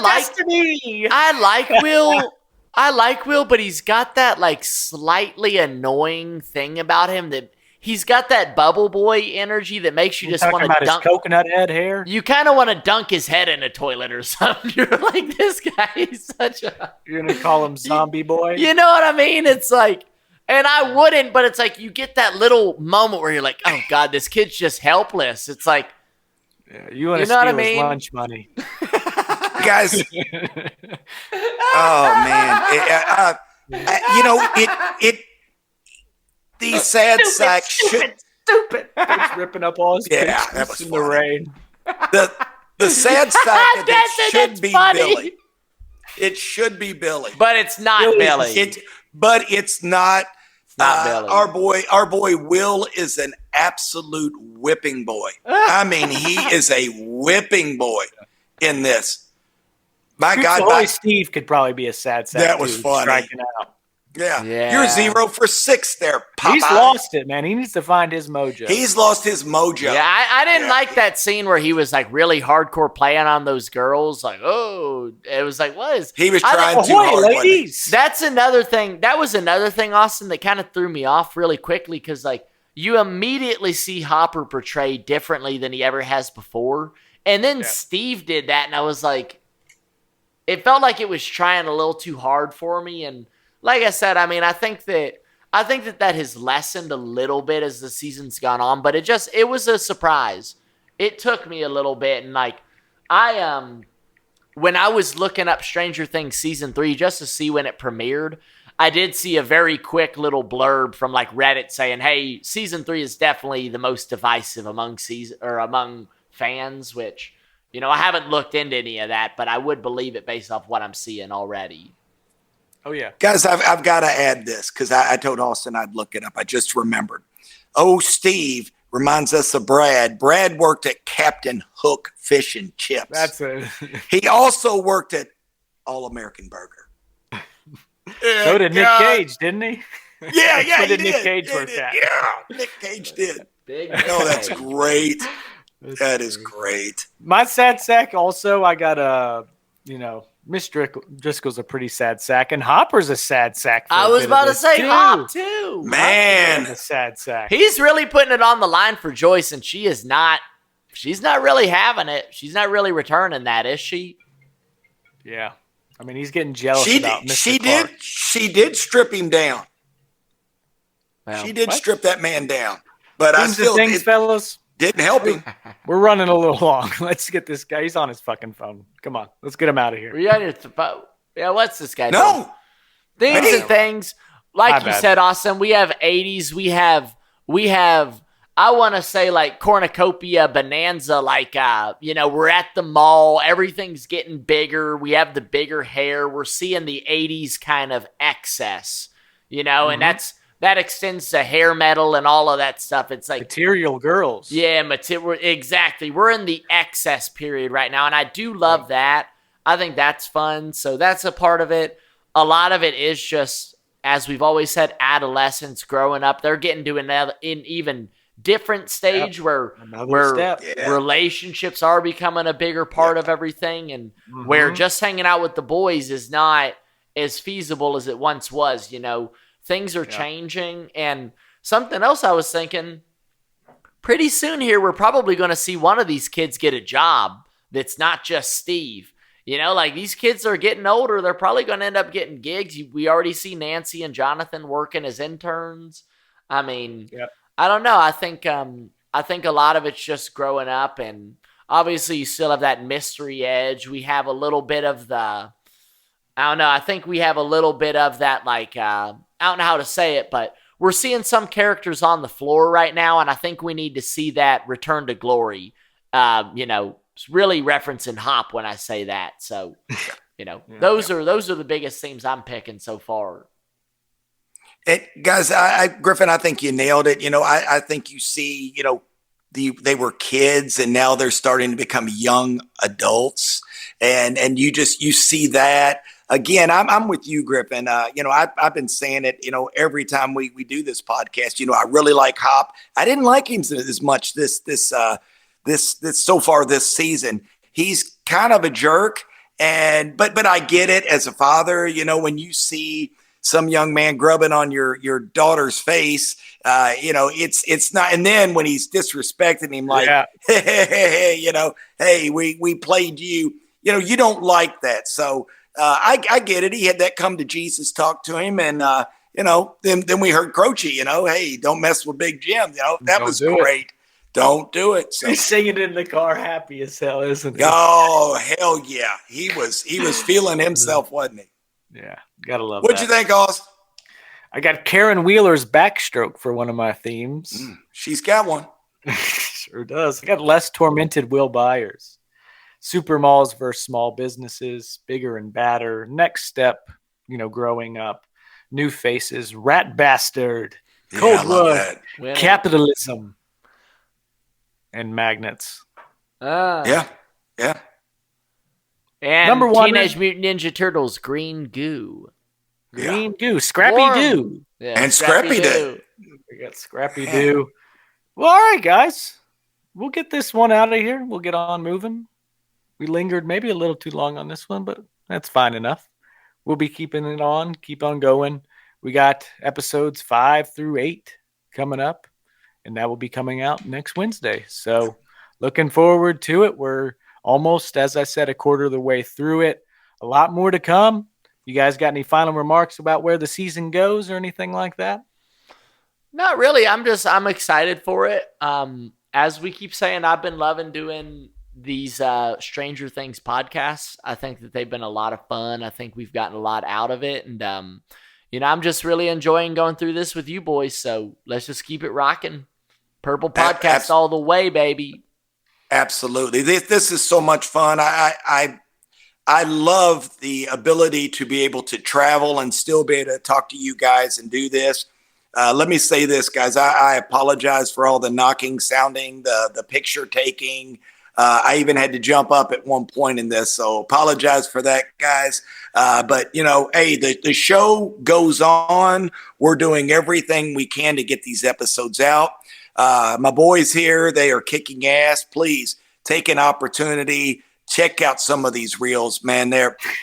like Will. I like Will, but he's got that like slightly annoying thing about him that he's got that bubble boy energy that makes you just want to dunk his coconut head hair. You kind of want to dunk his head in a toilet or something. You're like, this guy is such a. You're gonna call him Zombie Boy. You know what I mean? It's like, and I wouldn't, but it's like you get that little moment where you're like, oh God, this kid's just helpless. It's like, you want to steal his lunch money. Guys, oh man, the sad sack should stupid. He's ripping up all his that was in the rain. The sad sack that should be funny. Billy. It should be Billy, but it's not Billy. But it's not. Billy. Our boy Will is an absolute whipping boy. I mean, he is a whipping boy in this. My God, Steve could probably be a sad sack. That was funny. Striking out. Yeah. You're 0 for 6 there, Popeye. He's lost it, man. He needs to find his mojo. He's lost his mojo. Yeah, I didn't like that scene where he was like really hardcore playing on those girls. Like, oh, it was like, what is? He was trying too hard. Ladies. That's another thing. That was another thing, Austin, that kind of threw me off really quickly because like you immediately see Hopper portrayed differently than he ever has before, and then Steve did that, and I was like. It felt like it was trying a little too hard for me. And like I said, I mean, I think that has lessened a little bit as the season's gone on, but it was a surprise. It took me a little bit. And like, when I was looking up Stranger Things season 3, just to see when it premiered, I did see a very quick little blurb from like Reddit saying, hey, season 3 is definitely the most divisive among fans, which, I haven't looked into any of that, but I would believe it based off what I'm seeing already. Oh, yeah. Guys, I've got to add this because I told Austin I'd look it up. I just remembered. Oh, Steve reminds us of Brad. Brad worked at Captain Hook Fish and Chips. That's it. He also worked at All American Burger. So did Nick Cage, didn't he? Yeah, So he did Nick did. Cage work at. Yeah, Nick Cage did. Big No, that's great. That is great. My sad sack also, I got Miss Driscoll's a pretty sad sack, and Hopper's a sad sack. I was about to say Hop too. Man, a sad sack. He's really putting it on the line for Joyce, and she is not. She's not really having it. She's not really returning that, is she? Yeah, I mean he's getting jealous about Mr. Clark. She did strip him down. Well, She did strip that man down, but I Things still and things, fellas. didn't help him. We're running a little long. Let's get this guy. He's on his fucking phone. Come on, let's get him out of here. Were you on your yeah, what's this guy doing? No, Things Hey. and things. Like My you bad. said, Austin, we have 80s. We have I want to say like cornucopia bonanza, like we're at the mall, everything's getting bigger. We have the bigger hair. We're seeing the 80s kind of excess, and that extends to hair metal and all of that stuff. It's like Material girls. yeah, exactly. We're in the excess period right now, and I do love that. I think that's fun. So that's a part of it. A lot of it is just, as we've always said, adolescents growing up. They're getting to an even different stage where step. Yeah. relationships are becoming a bigger part of everything, and where just hanging out with the boys is not as feasible as it once was. Things are changing. And something else I was thinking, pretty soon here, we're probably going to see one of these kids get a job that's not just Steve. Like these kids are getting older. They're probably going to end up getting gigs. We already see Nancy and Jonathan working as interns. I mean, I don't know. I think a lot of it's just growing up, and obviously you still have that mystery edge. We have a little bit of I don't know. I think we have a little bit of that, like, I don't know how to say it, but we're seeing some characters on the floor right now, and I think we need to see that return to glory. It's really referencing Hop when I say that. So, those are the biggest themes I'm picking so far. Guys, Griffin, I think you nailed it. I think you see, they were kids and now they're starting to become young adults, and you see that. Again, I'm with you, Griffin. I've been saying it, every time we do this podcast. I really like Hop. I didn't like him as much this so far this season. He's kind of a jerk, but I get it as a father. When you see some young man grubbing on your daughter's face, it's not. And then when he's disrespecting him, like, hey, we played you. You don't like that. So I get it. He had that come to Jesus talk to him, and then we heard Croce. Hey, don't mess with Big Jim. That was great. Don't do it. So. He's singing in the car, happy as hell, isn't he? Oh, hell yeah. He was feeling himself, wasn't he? Yeah, gotta love What'd that. you think, Oz? I got Karen Wheeler's backstroke for one of my themes. She's got one. Sure does. I got less tormented Will Byers. Super malls versus small businesses, bigger and badder. Next step, growing up. New faces, rat bastard, cold blood, capitalism, and magnets. Yeah. And Number one, Teenage Mutant Ninja Turtles, Green Goo. Green Goo, Scrappy Doo. Yeah, And Scrappy Doo. We got Scrappy Doo. Well, all right, guys. We'll get this one out of here. We'll get on moving. We lingered maybe a little too long on this one, but that's fine enough. We'll be keeping it on, keep on going. We got episodes 5 through 8 coming up, and that will be coming out next Wednesday. So looking forward to it. We're almost, as I said, a quarter of the way through it. A lot more to come. You guys got any final remarks about where the season goes or anything like that? Not really. I'm excited for it. As we keep saying, I've been loving doing these Stranger Things podcasts. I think that they've been a lot of fun. I think we've gotten a lot out of it. And, I'm just really enjoying going through this with you boys. So let's just keep it rocking. Purple Podcast all the way, baby. Absolutely. This is so much fun. I love the ability to be able to travel and still be able to talk to you guys and do this. Let me say this, guys. I apologize for all the knocking, sounding, the picture taking. I even had to jump up at one point in this, so apologize for that, guys. But hey, the show goes on. We're doing everything we can to get these episodes out. My boys here, they are kicking ass. Please take an opportunity. Check out some of these reels, man.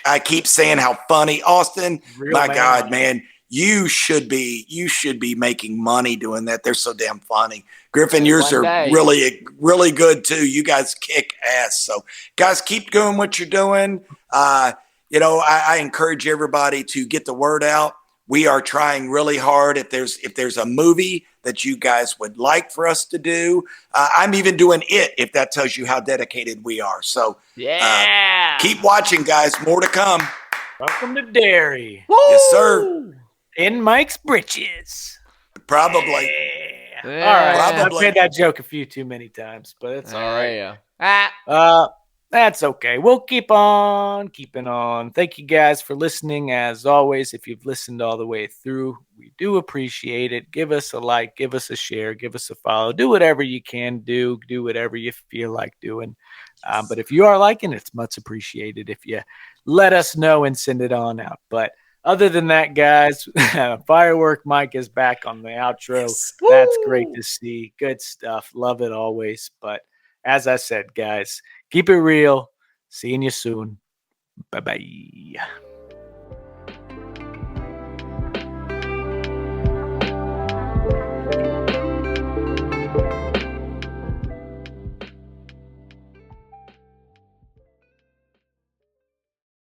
I keep saying how funny. Austin, God, man, you should be making money doing that. They're so damn funny. Griffin, yours are really, really good too. You guys kick ass. So, guys, keep doing what you're doing. I encourage everybody to get the word out. We are trying really hard. If there's a movie that you guys would like for us to do, I'm even doing it if that tells you how dedicated we are. So, keep watching, guys. More to come. Welcome to Derry. Woo! Yes, sir. In Mike's britches. Probably. Yeah. All right. Probably. I've made that joke a few too many times, but it's all right. Yeah. That's okay. We'll keep on keeping on. Thank you guys for listening. As always, if you've listened all the way through, we do appreciate it. Give us a like, give us a share, give us a follow. Do whatever you can do. Do whatever you feel like doing. But if you are liking it, it's much appreciated if you let us know and send it on out. But other than that, guys, Firework Mike is back on the outro. Yes. That's great to see. Good stuff. Love it always. But as I said, guys, keep it real. Seeing you soon. Bye-bye.